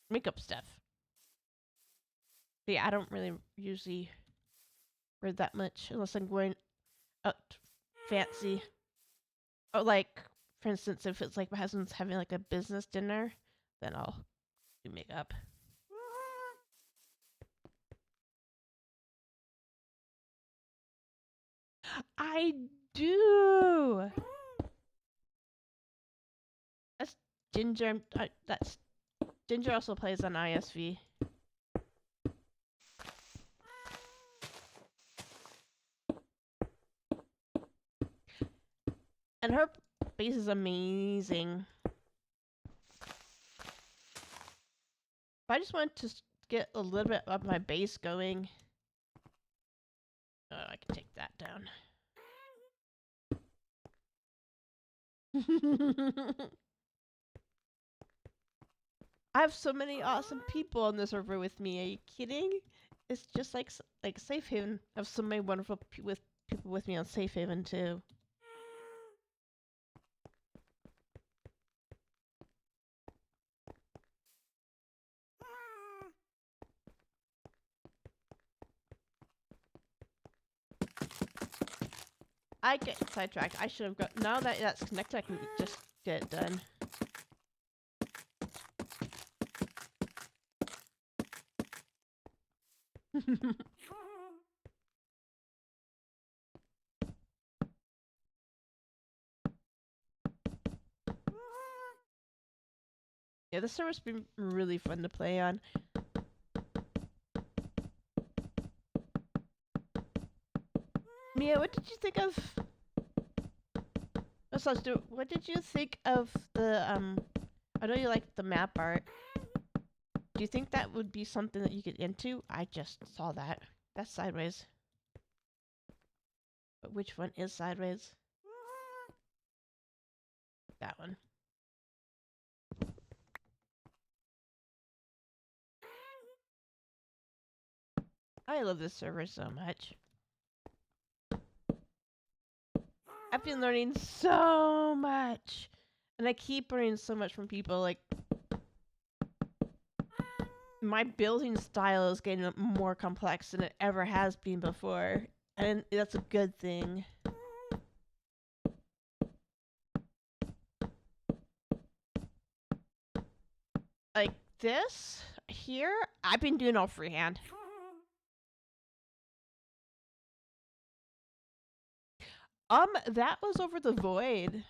makeup stuff. But yeah, I don't really usually wear that much unless I'm going out fancy. Oh, like for instance, if it's like my husband's having like a business dinner, then I'll do makeup. I do. That's Ginger. That's Ginger also plays on ISV. And her base is amazing. If I just want to get a little bit of my base going, I can take that down. I have so many awesome people on this server with me. Are you kidding? It's just like Safe Haven. I have so many wonderful people with me on Safe Haven too. I get sidetracked. I should have got. Now that that's connected, I can just get it done. Yeah, this server's been really fun to play on. Mia, what did you think of? What did you think of the I know you like the map art. Do you think that would be something that you get into? I just saw that. That's sideways. But which one is sideways? That one. I love this server so much. I've been learning so much. And I keep learning so much from people. Like, my building style is getting more complex than it ever has been before. And that's a good thing. Like this here, I've been doing all freehand. That was over the void.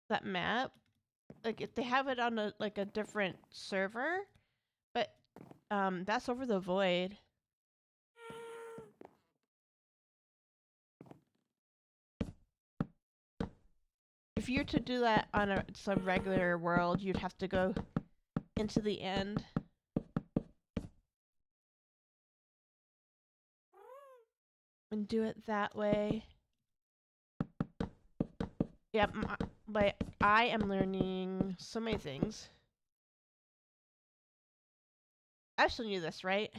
That map. Like, if they have it on a different server, but that's over the void. If you were to do that on some regular world, you'd have to go into the end. And do it that way. Yeah, but I am learning so many things. I shown you this, right?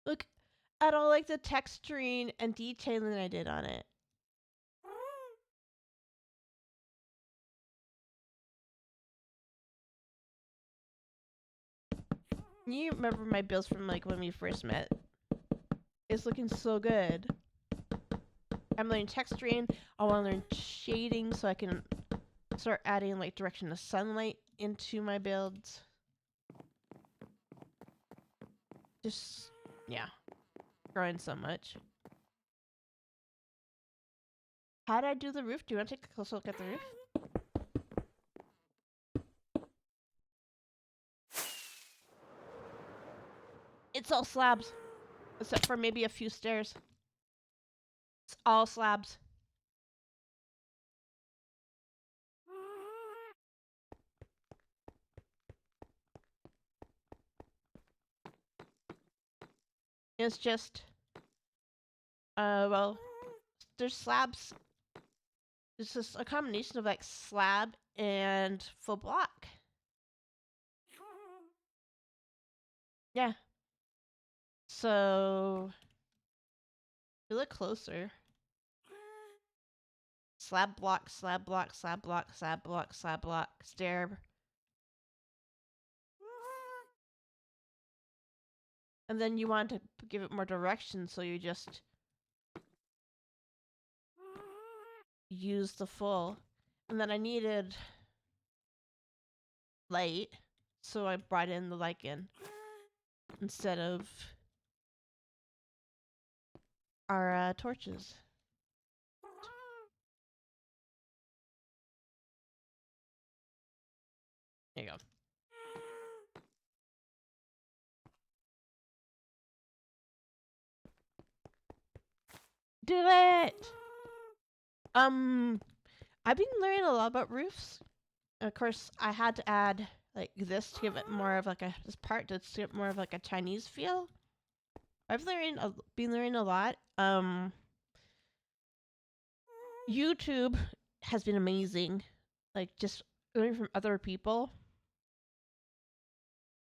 Look at all like the texturing and detailing I did on it. You remember my builds from like when we first met? It's looking so good. I'm learning texturing. I want to learn shading so I can start adding like direction of sunlight into my builds. Just, yeah, growing so much. How did I do the roof? Do you want to take a closer look at the roof? It's all slabs, except for maybe a few stairs. It's all slabs. It's just, well, there's slabs. It's just a combination of like slab and full block. Yeah. So, you look closer. Slab block, slab block, slab block, slab block, slab block, stair. And then you want to give it more direction, so you just use the full. And then I needed light, so I brought in the lichen instead of our torches. There you go. Do it! I've been learning a lot about roofs. Of course, I had to add like this to give it more of like this part to give it more of like a Chinese feel. I've been learning a lot. YouTube has been amazing, like just learning from other people,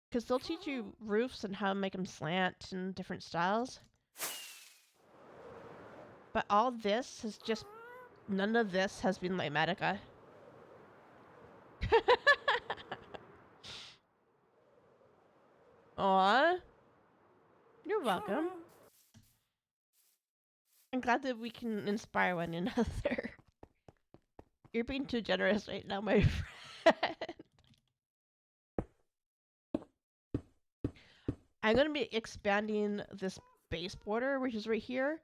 because they'll teach you roofs and how to make them slant and different styles. But all this has just, none of this has been like Medica. Aw, you're welcome. I'm glad that we can inspire one another. You're being too generous right now, my friend. I'm going to be expanding this base border, which is right here.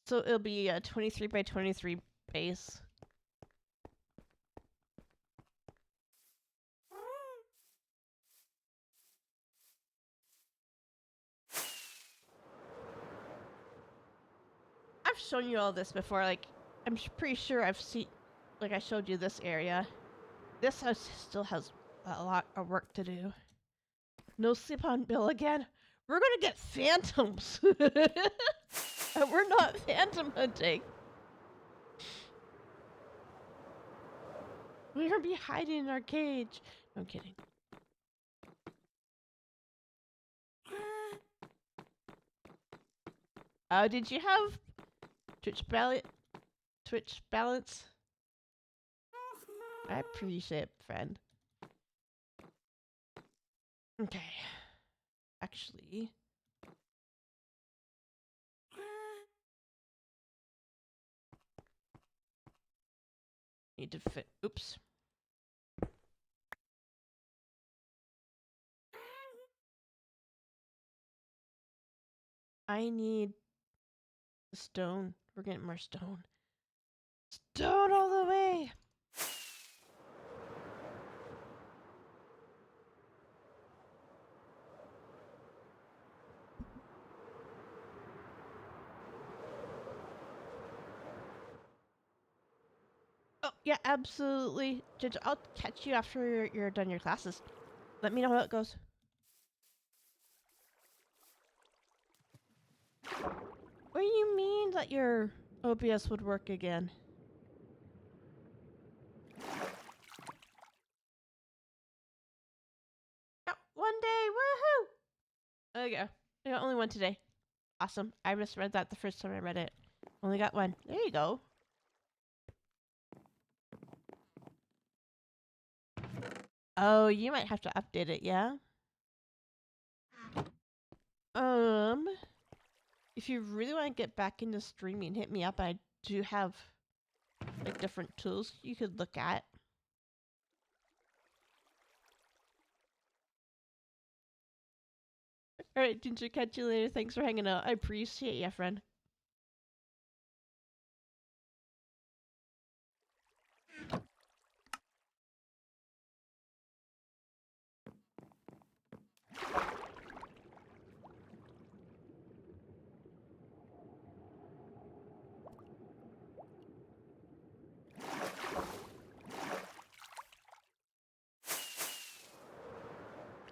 So it'll be a 23 by 23 base. I've shown you all this before. Like, I'm pretty sure I've seen, like I showed you this area. This house still has a lot of work to do. No sleep on Bill again. We're gonna get phantoms. And we're not phantom hunting. We're gonna be hiding in our cage. No, I'm kidding. Did you have Twitch balance? I appreciate it, friend. Okay. Actually. Need to fit. Oops. I need stone. We're getting more stone. Stone all the way! Oh, yeah, absolutely. Ginger, I'll catch you after you're done your classes. Let me know how it goes. What do you mean that your OBS would work again? Oh, one day, woohoo! There you go. I got only one today. Awesome. I misread that the first time I read it. Only got one. There you go. Oh, you might have to update it, yeah? If you really want to get back into streaming, hit me up. I do have like different tools you could look at. Alright, Ginger, catch you later. Thanks for hanging out. I appreciate ya, friend.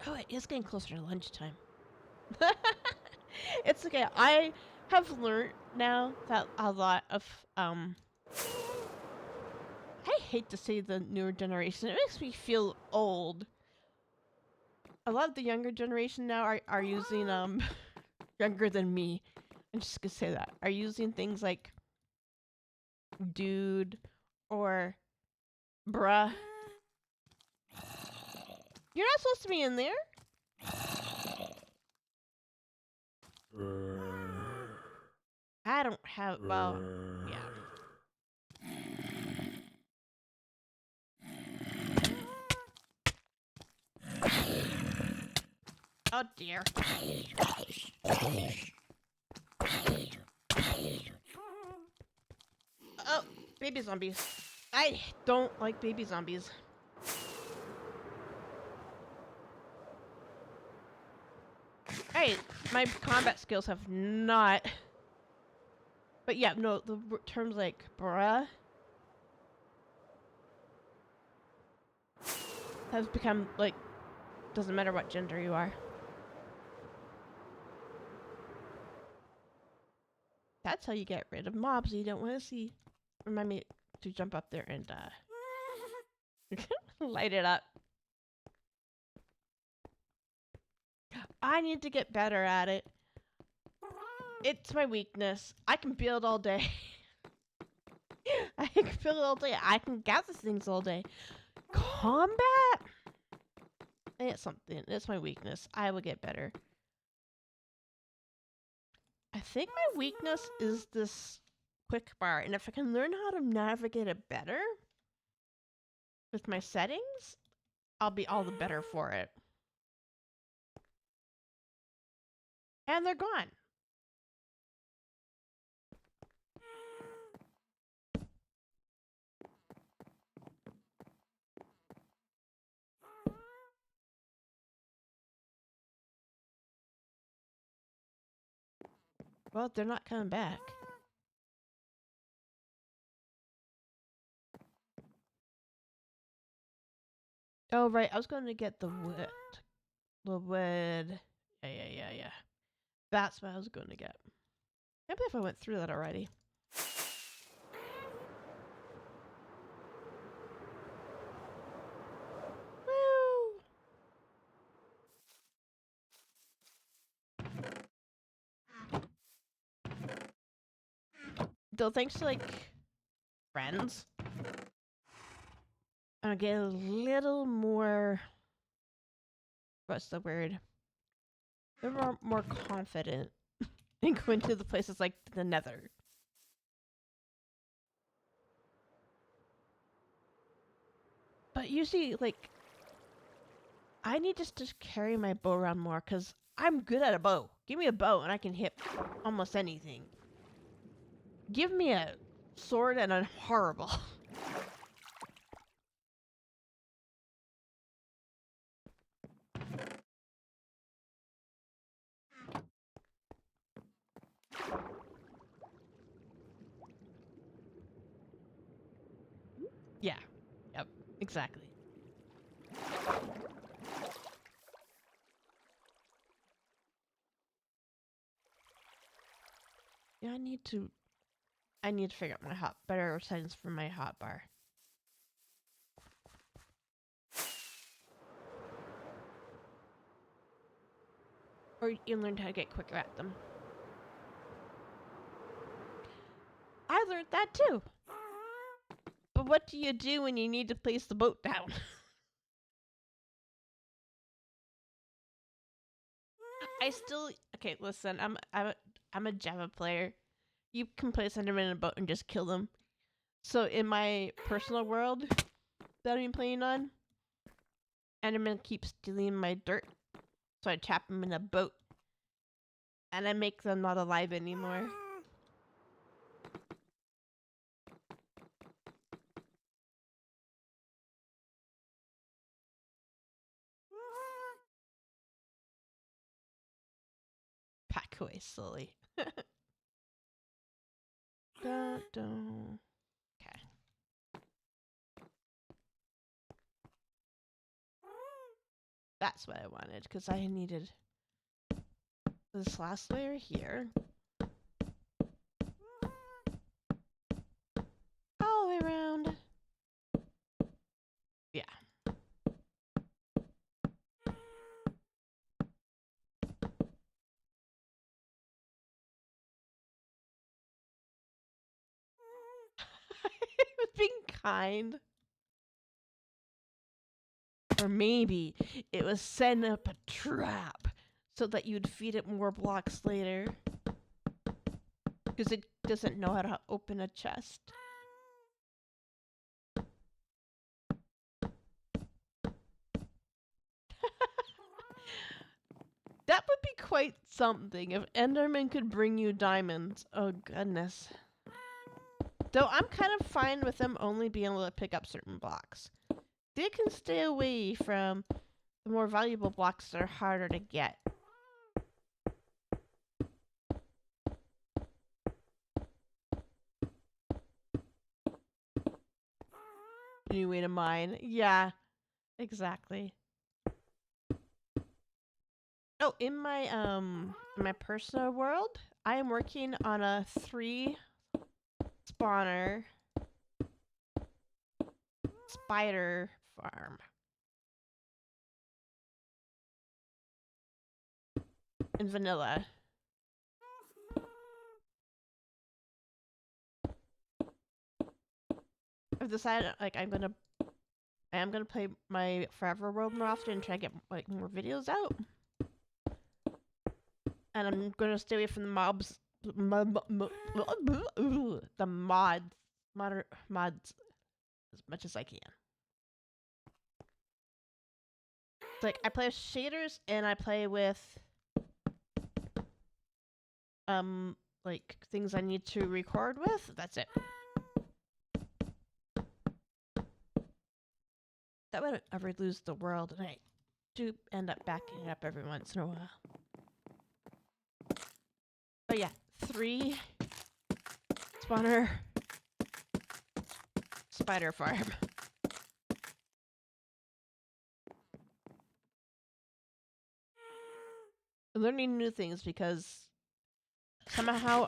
Oh, it is getting closer to lunchtime. It's okay. I have learned now that a lot of, I hate to say the newer generation. It makes me feel old. A lot of the younger generation now are using, younger than me. I'm just gonna say that. Are using things like dude or bruh. You're not supposed to be in there. I don't have, well, yeah. Oh dear. Oh, baby zombies. I don't like baby zombies. Hey, my combat skills have not. But yeah, no, the terms like bruh have become like Doesn't matter what gender you are. That's how you get rid of mobs you don't want to see. Remind me to jump up there and light it up. I need to get better at it. It's my weakness. I can build all day. I can build all day. I can gather things all day. Combat? It's something. It's my weakness. I will get better. I think my weakness is this quick bar, and if I can learn how to navigate it better with my settings, I'll be all the better for it. And they're gone. Well, they're not coming back. Oh, right. I was going to get the wood. The wood. Yeah. That's what I was going to get. I can't believe I went through that already. Woo! Though thanks to like friends, I get a little more. What's the word? They're more confident in going to the places like the Nether. But usually, like, I need to just carry my bow around more because I'm good at a bow. Give me a bow and I can hit almost anything. Give me a sword and I'm horrible. Yeah. Yep. Exactly. Yeah, I need to figure out my better settings for my hotbar. Or you learn how to get quicker at them. I learned that too. But what do you do when you need to place the boat down? Okay, listen, I'm a Java player. You can place Enderman in a boat and just kill them. So in my personal world that I'm playing on, Enderman keeps stealing my dirt. So I trap them in a boat. And I make them not alive anymore. Pack away slowly. Okay. That's what I wanted, because I needed this last layer here. All the way around. Yeah. I was being kind. Or maybe it was setting up a trap so that you'd feed it more blocks later. Because it doesn't know how to open a chest. That would be quite something if Enderman could bring you diamonds. Oh goodness. Though I'm kind of fine with them only being able to pick up certain blocks. They can stay away from the more valuable blocks that are harder to get. New way to mine. Yeah, exactly. Oh, in my personal world, I am working on a 3 spawner spider farm. In vanilla. I've decided like I am gonna play my Forever World more often and try to get like more videos out. And I'm gonna stay away from the mobs, the mods as much as I can. It's like I play with shaders and I play with like things I need to record with. That's it. That would ever lose the world, and I do end up backing it up every once in a while. But yeah, 3 spawner spider farm. Learning new things because somehow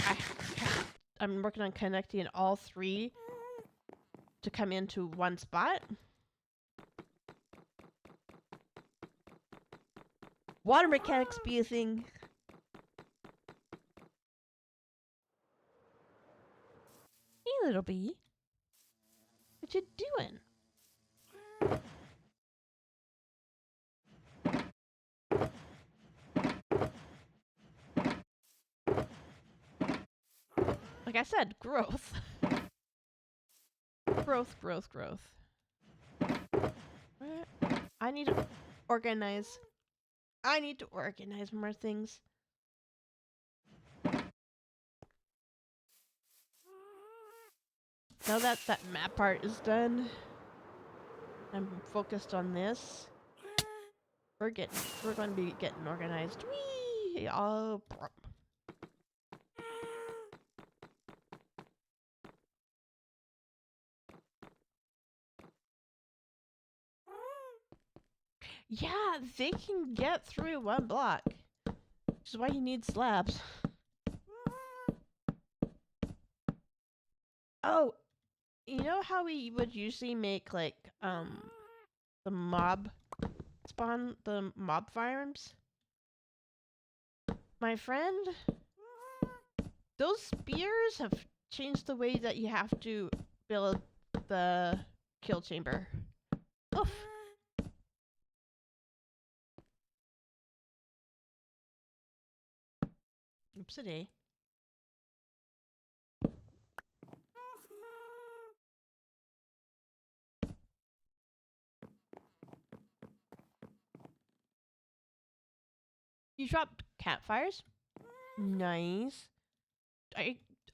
I'm working on connecting all 3 to come into one spot. Water mechanics be a thing. Hey, little bee. What you doing? Like I said, growth. growth. I need to organize. I need to organize more things. Now that map part is done, I'm focused on this. We're going to be getting organized. Whee! Oh. Yeah, they can get through 1 block, which is why you need slabs. Oh, you know how we would usually make like the mob farms? My friend, those spears have changed the way that you have to build the kill chamber. Oof. Oopsie. You dropped campfires? Nice.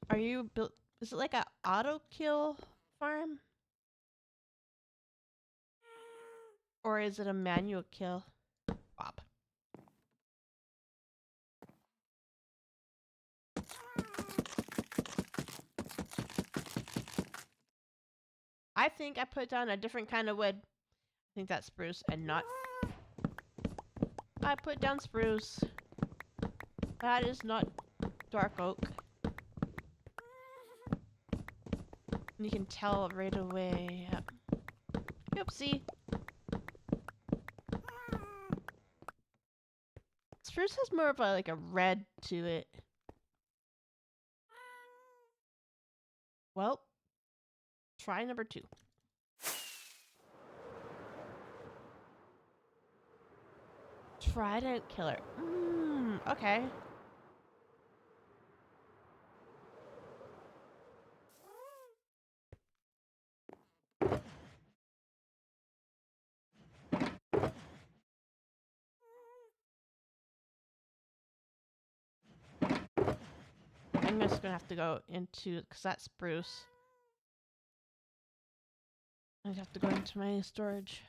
Are you built? Is it like a auto kill farm? Or is it a manual kill? Bob. I think I put down a different kind of wood. I think that's spruce and not... I put down spruce. That is not dark oak. And you can tell right away. Yep. Oopsie. Spruce has more of a red to it. Well, try number 2. Trident killer. Okay. I'm just gonna have to go into, because that's spruce. I have to go into my storage.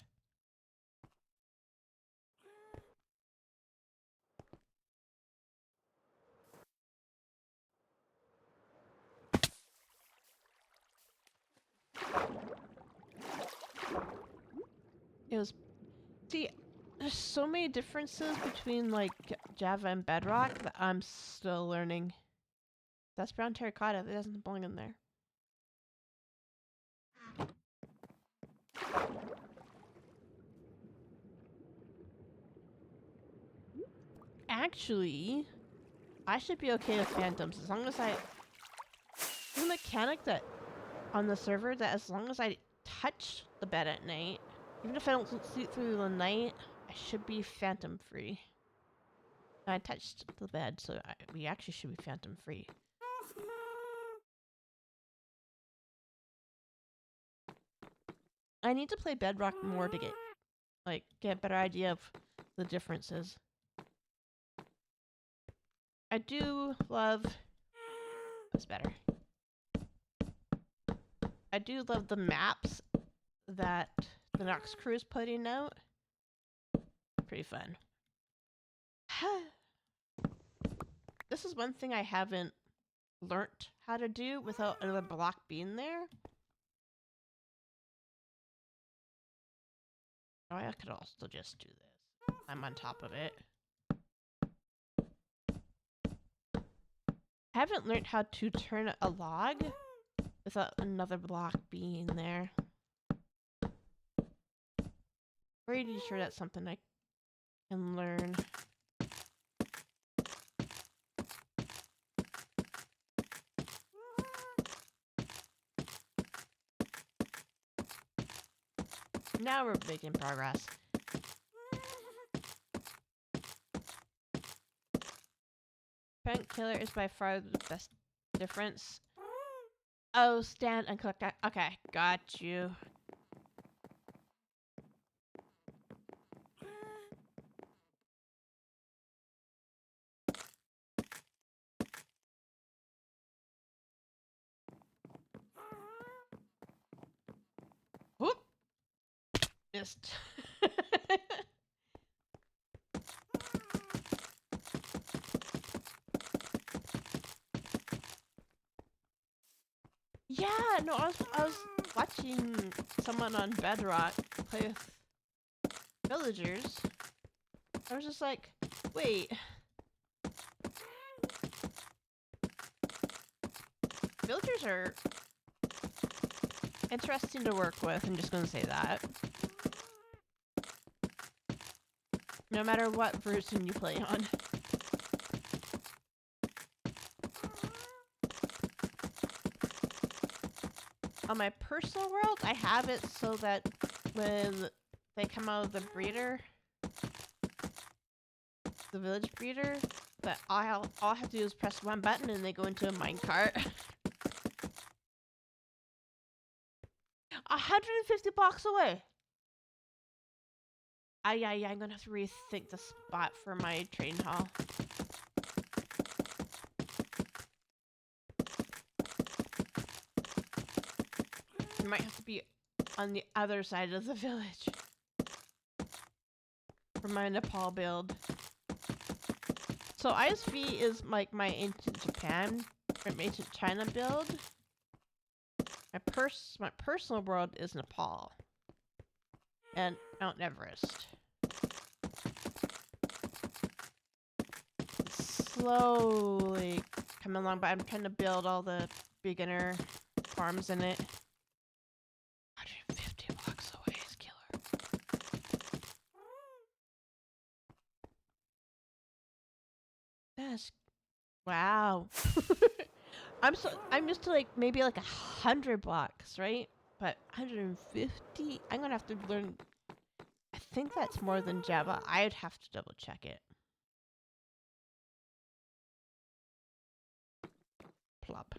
It was... See, There's so many differences between like Java and Bedrock that I'm still learning. That's brown terracotta. That doesn't belong in there. Actually, I should be okay with phantoms as long as I... The mechanic that on the server that as long as I touch the bed at night, even if I don't sleep through the night, I should be phantom free. I touched the bed, so we actually should be phantom free. I need to play Bedrock more to get a better idea of the differences. I do love... That's better. I do love the maps that the Nox crew is putting out. Pretty fun. This is one thing I haven't learnt how to do without another block being there. Oh, I could also just do this. I'm on top of it. I haven't learned how to turn a log without another block being there. Pretty sure that's something I can learn. Now we're making progress. Prank killer is by far the best difference. Oh, stand and click that. Okay, got you. Whoop! Missed. Yeah, no, I was watching someone on Bedrock play with villagers. I was just like, wait. Villagers are interesting to work with, I'm just gonna say that. No matter what version you play on. On my personal world, I have it so that when they come out of the breeder, the village breeder, that all I have to do is press one button and they go into a minecart. 150 blocks away! I'm gonna have to rethink the spot for my train hall. It might have to be on the other side of the village for my Nepal build. So ISV is like my ancient Japan or ancient China build. My personal world is Nepal and Mount Everest. Slowly coming along, but I'm trying to build all the beginner farms in it. 150 blocks away is killer. That's wow. I'm used to like maybe like 100 blocks, right? But 150? I'm gonna have to learn. I think that's more than Java. I'd have to double check it. Plop.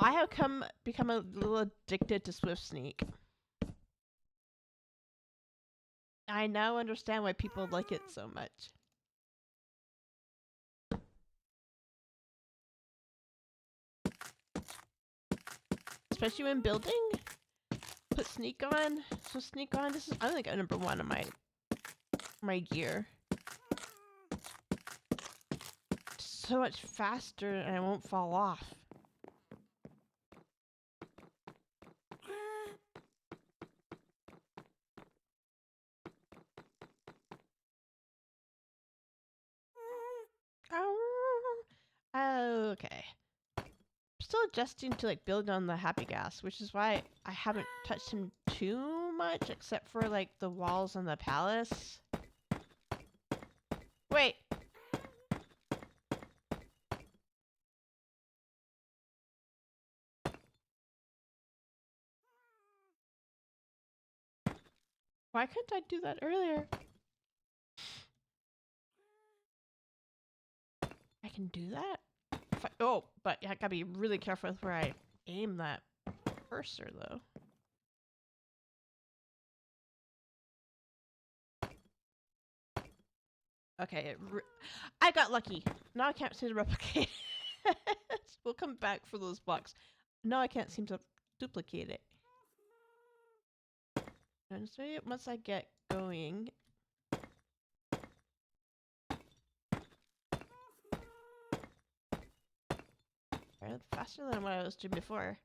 I have become a little addicted to Swift Sneak. I now understand why people like it so much. Especially when building. Put Sneak on. So Sneak on. This is I think number one on my gear. so much faster and I won't fall off. Okay. I'm still adjusting to like building on the happy gas, which is why I haven't touched him too much, except for like the walls and the palace. Wait. Why couldn't I do that earlier? I can do that? Oh, but I gotta be really careful with where I aim that cursor, though. Okay, I got lucky. Now I can't seem to replicate it. We'll come back for those blocks. Now I can't seem to duplicate it. And so once I get going... faster than what I was doing before.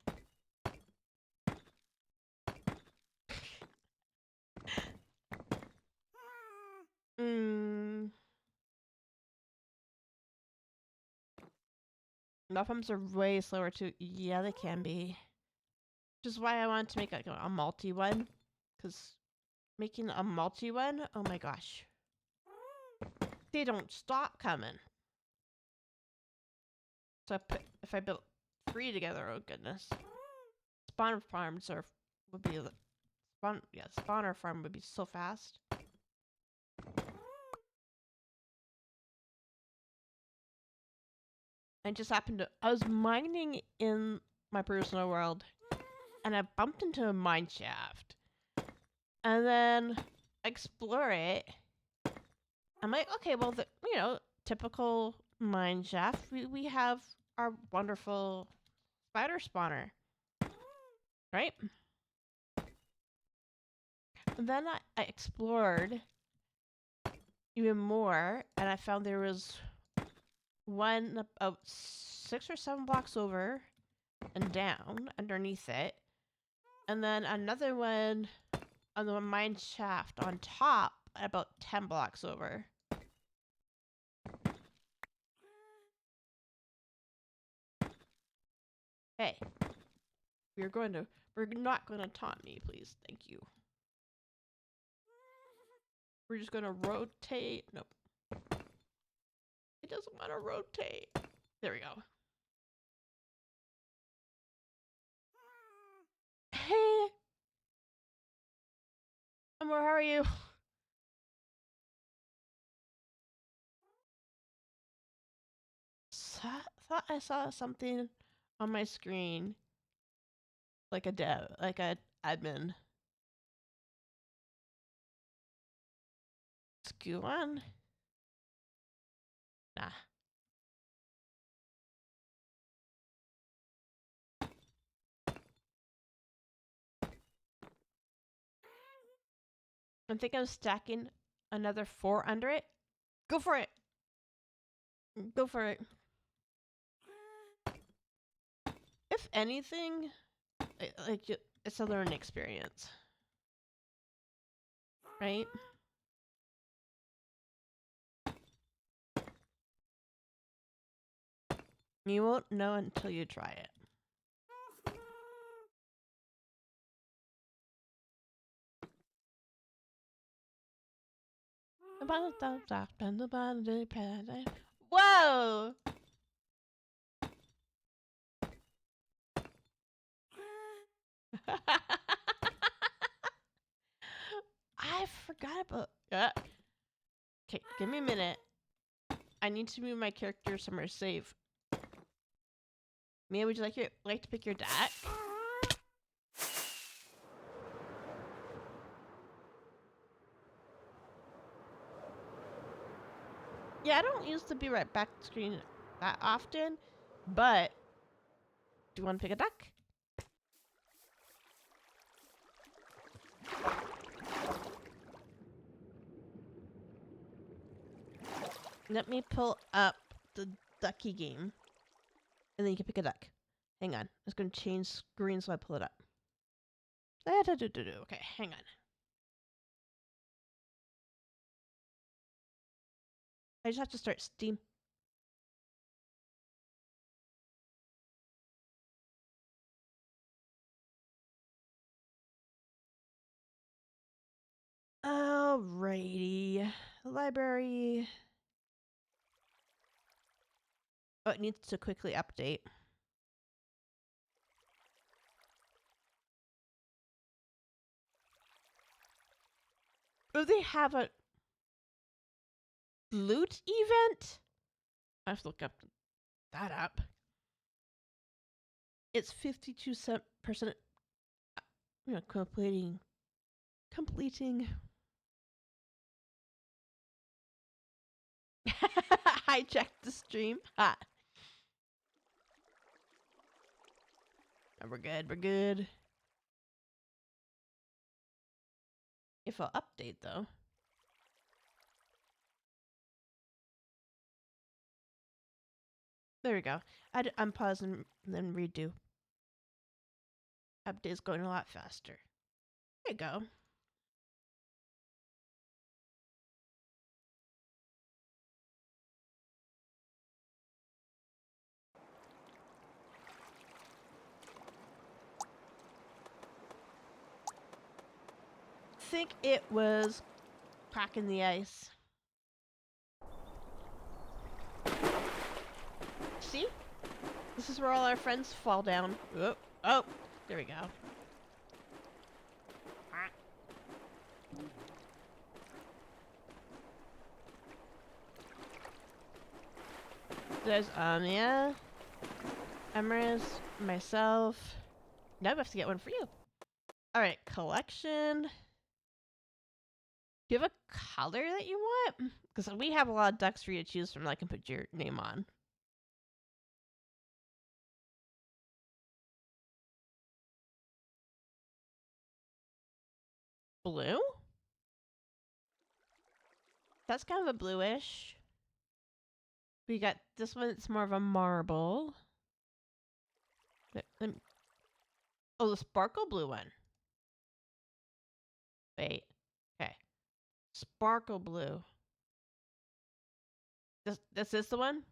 Muffins are way slower too. Yeah, they can be. Which is why I wanted to make like a multi one. Because making a multi one, oh my gosh. They don't stop coming. So if I built 3 together, oh goodness. Spawner farms would be spawner farm would be so fast. I just happened to I was mining in my personal world and I bumped into a mine shaft. And then I explore it. I'm like, okay, well, typical mine shaft. We have our wonderful spider spawner, right? And then I explored even more, and I found there was one about 6 or 7 blocks over and down underneath it, and then another one on the mine shaft on top about 10 blocks over. Hey, we're not gonna taunt me, please. Thank you. We're just gonna rotate. Nope. It doesn't want to rotate. There we go. Hey. Amor, how are you? Thought I saw something on my screen. Like a admin. Skew on? Nah. I'm thinking of stacking another 4 under it. Go for it! Go for it. If anything, it's a learning experience. Right? You won't know until you try it. Whoa! I forgot about. Okay, give me a minute. I need to move my character somewhere safe. Mia, would you like to pick your deck? Yeah, I don't use the be right back screen that often, but do you want to pick a deck? Let me pull up the ducky game. And then you can pick a duck. Hang on. It's going to change screen so I pull it up. Okay, hang on. I just have to start Steam. Alrighty. Library. Oh, it needs to quickly update. Oh, they have a loot event? I have to look that up. It's 52%, completing. Hijacked the stream. Ha. Oh, we're good. If I'll update though. There we go. I'd unpause and then redo. Update's going a lot faster. There you go. I think it was cracking the ice. See? This is where all our friends fall down. Oh, there we go. There's Anya, Emrys, myself. Now we have to get one for you. Alright, collection. Do you have a color that you want? Because we have a lot of ducks for you to choose from that I can put your name on. Blue? That's kind of a bluish. We got this one, it's more of a marble. Oh, the sparkle blue one. Wait. Okay. Sparkle blue. This is the one?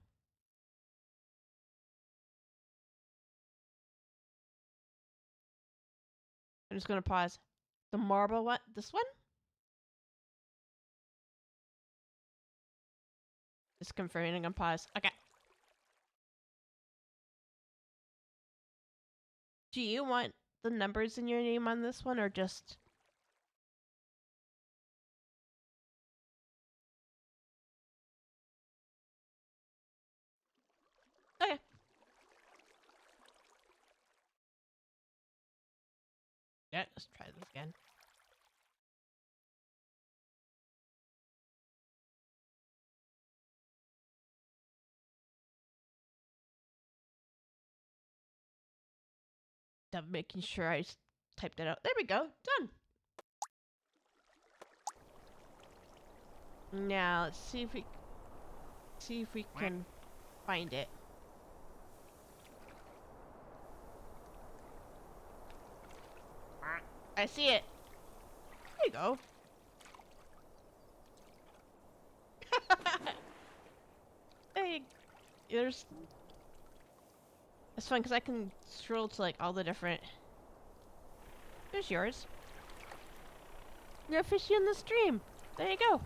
I'm just gonna pause. The marble one? This one? Just confirming on pause. Okay. Do you want the numbers in your name on this one or just... Okay. Yeah, let's try this again. Making sure I typed it out. There we go. Done. Now let's see if we can find it. I see it. There you go. There's... It's fun because I can scroll to like all the different... There's yours. You're fishy in the stream. There you go.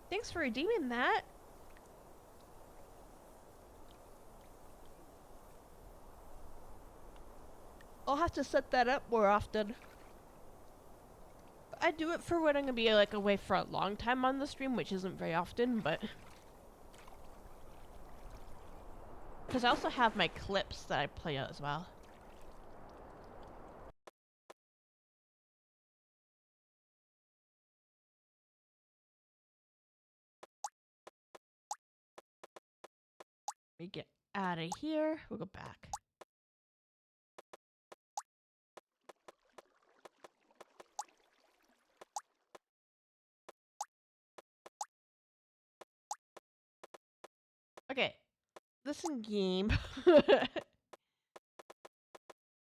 Thanks for redeeming that. I'll have to set that up more often. I do it for when I'm gonna be like away for a long time on the stream, which isn't very often, but... Because I also have my clips that I play out as well. We get out of here. We'll go back. Okay. Listen game.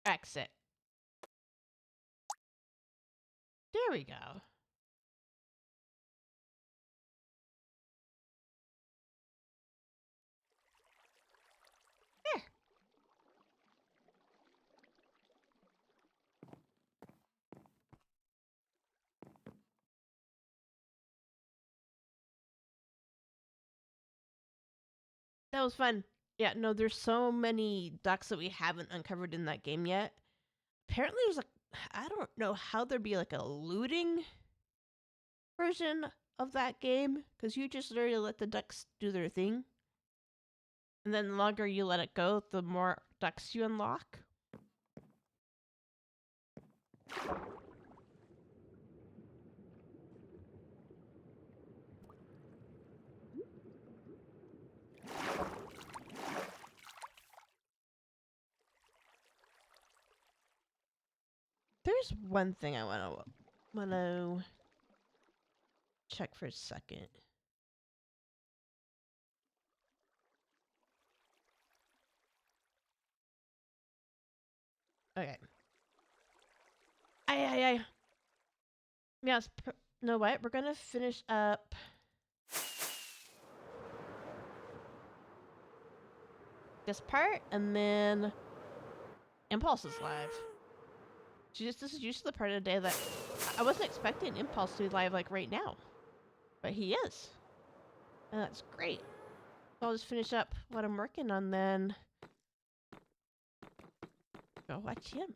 Exit. There we go. There. That was fun. Yeah, no, there's so many ducks that we haven't uncovered in that game yet. Apparently there's I don't know how there'd be like a looting version of that game, because you just literally let the ducks do their thing. And then the longer you let it go, the more ducks you unlock. There's one thing I wanna check for a second. Okay. Aye. Yes. No, what? We're gonna finish up this part, and then Impulse is live. This is usually the part of the day that I wasn't expecting Impulse to be live like right now, but he is, and that's great. So I'll just finish up what I'm working on, then go watch him.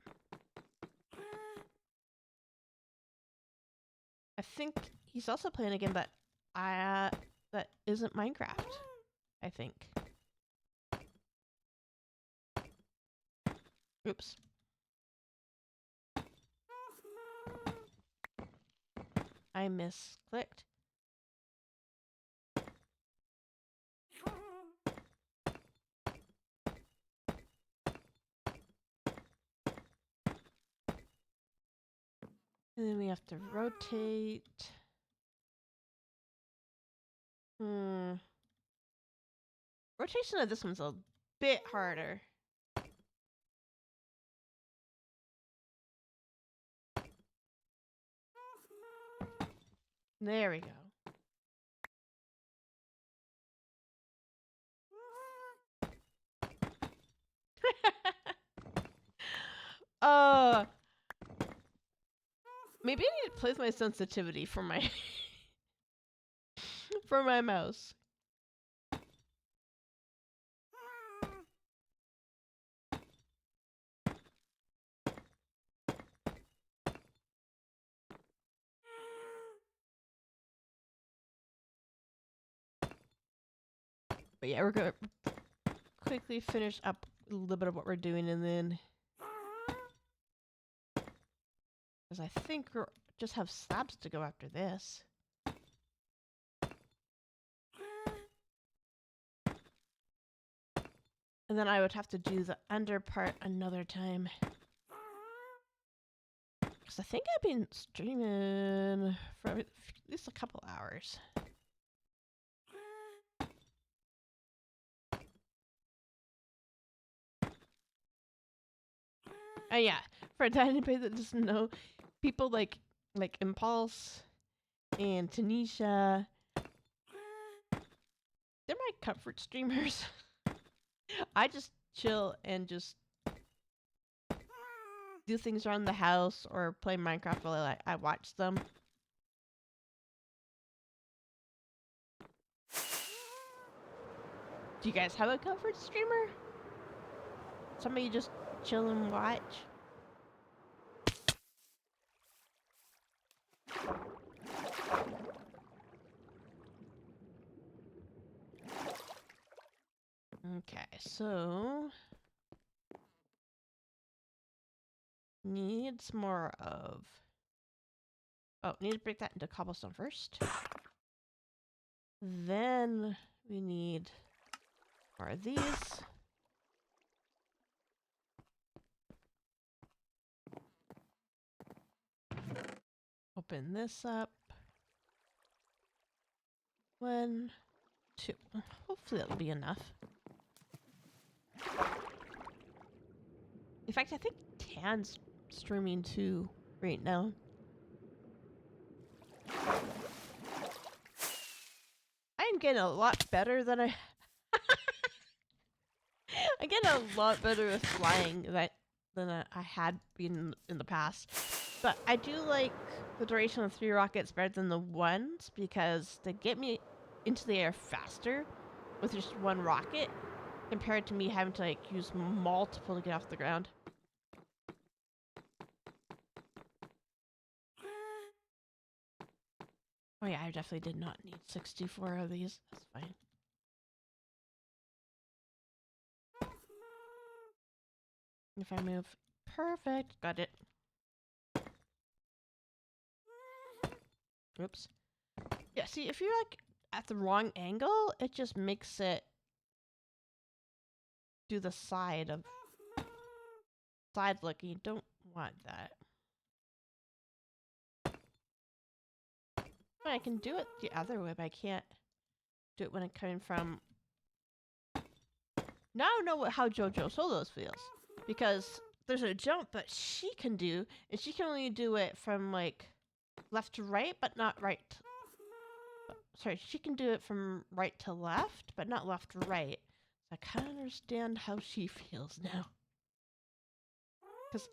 I think he's also playing a game that that isn't Minecraft. I think. Oops. I misclicked. And then we have to rotate. Rotation of this one's a bit harder. There we go. Maybe I need to play with my sensitivity for my for my mouse. But yeah, we're gonna quickly finish up a little bit of what we're doing, and then because I think we just have slabs to go after this. And then I would have to do the under part another time. Because I think I've been streaming for at least a couple hours. Yeah, for anybody that doesn't know, people like Impulse and Tanisha, they're my comfort streamers. I just chill and just do things around the house or play Minecraft while I watch them. Do you guys have a comfort streamer? Somebody you just chill and watch? Okay, so needs more of. Oh, need to break that into cobblestone first. Then we need more of these. Open this up. One, 2. Hopefully that'll be enough. In fact, I think Tan's streaming too right now. I am getting a lot better than I... I'm getting a lot better at flying than I had been in the past. But I do like the duration of 3 rockets better than the 1s because they get me into the air faster with just 1 rocket compared to me having to like use multiple to get off the ground. Oh yeah, I definitely did not need 64 of these. That's fine. If I move, perfect, got it. Oops. Yeah, see, if you're like at the wrong angle, it just makes it do the side looking. You don't want that. I can do it the other way, but I can't do it when I'm coming from... Now I know how JoJo Solos feels. Because there's a jump that she can do, and she can only do it from like left to right, but not right. Sorry, she can do it from right to left, but not left to right. So I kind of understand how she feels now. Because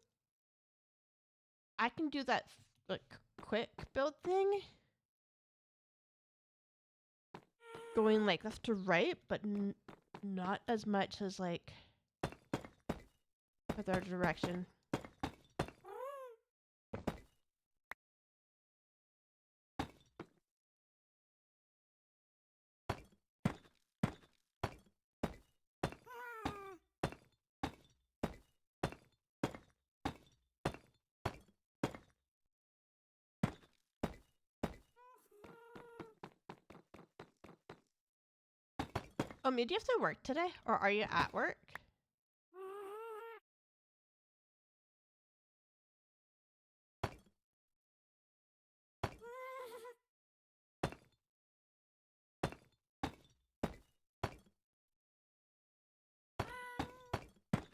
I can do that like quick build thing. Going like left to right, but not as much as like other direction. Oh, do you have to work today? Or are you at work?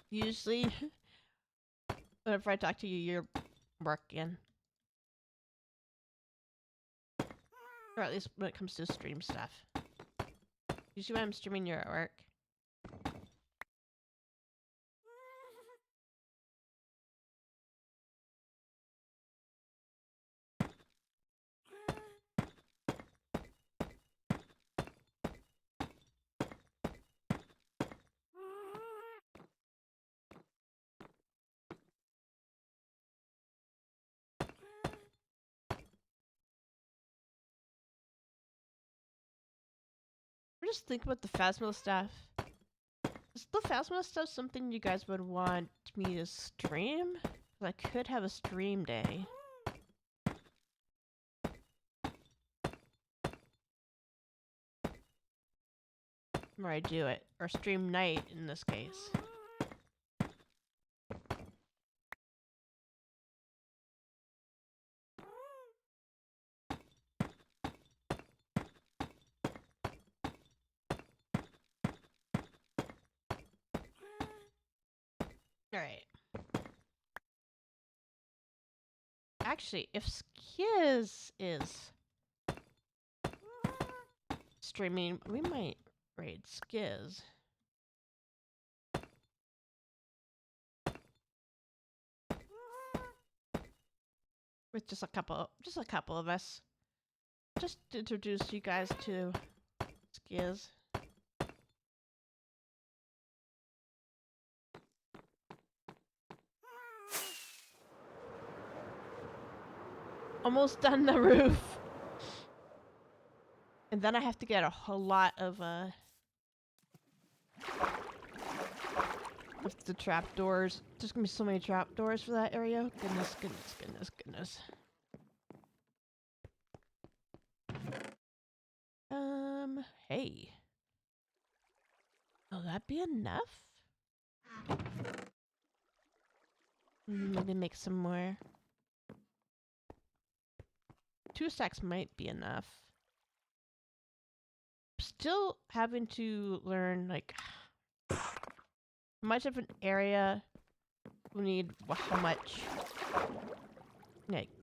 Usually, whenever I talk to you, you're working. Or at least when it comes to stream stuff. Usually when I'm streaming, you're at work. We're just thinking about the Phasmo stuff. Is the Phasmo stuff something you guys would want me to stream? I could have a stream day. Where I do it. Or stream night in this case. Alright. Actually, if Skiz is streaming, we might raid Skiz. With just a couple of us. Just to introduce you guys to Skiz. Almost done the roof. And then I have to get a whole lot of the trapdoors. There's gonna be so many trapdoors for that area. Goodness, goodness, goodness, goodness. Hey. Will that be enough? Maybe make some more. 2 stacks might be enough. still having to learn like how much of an area we need, how much like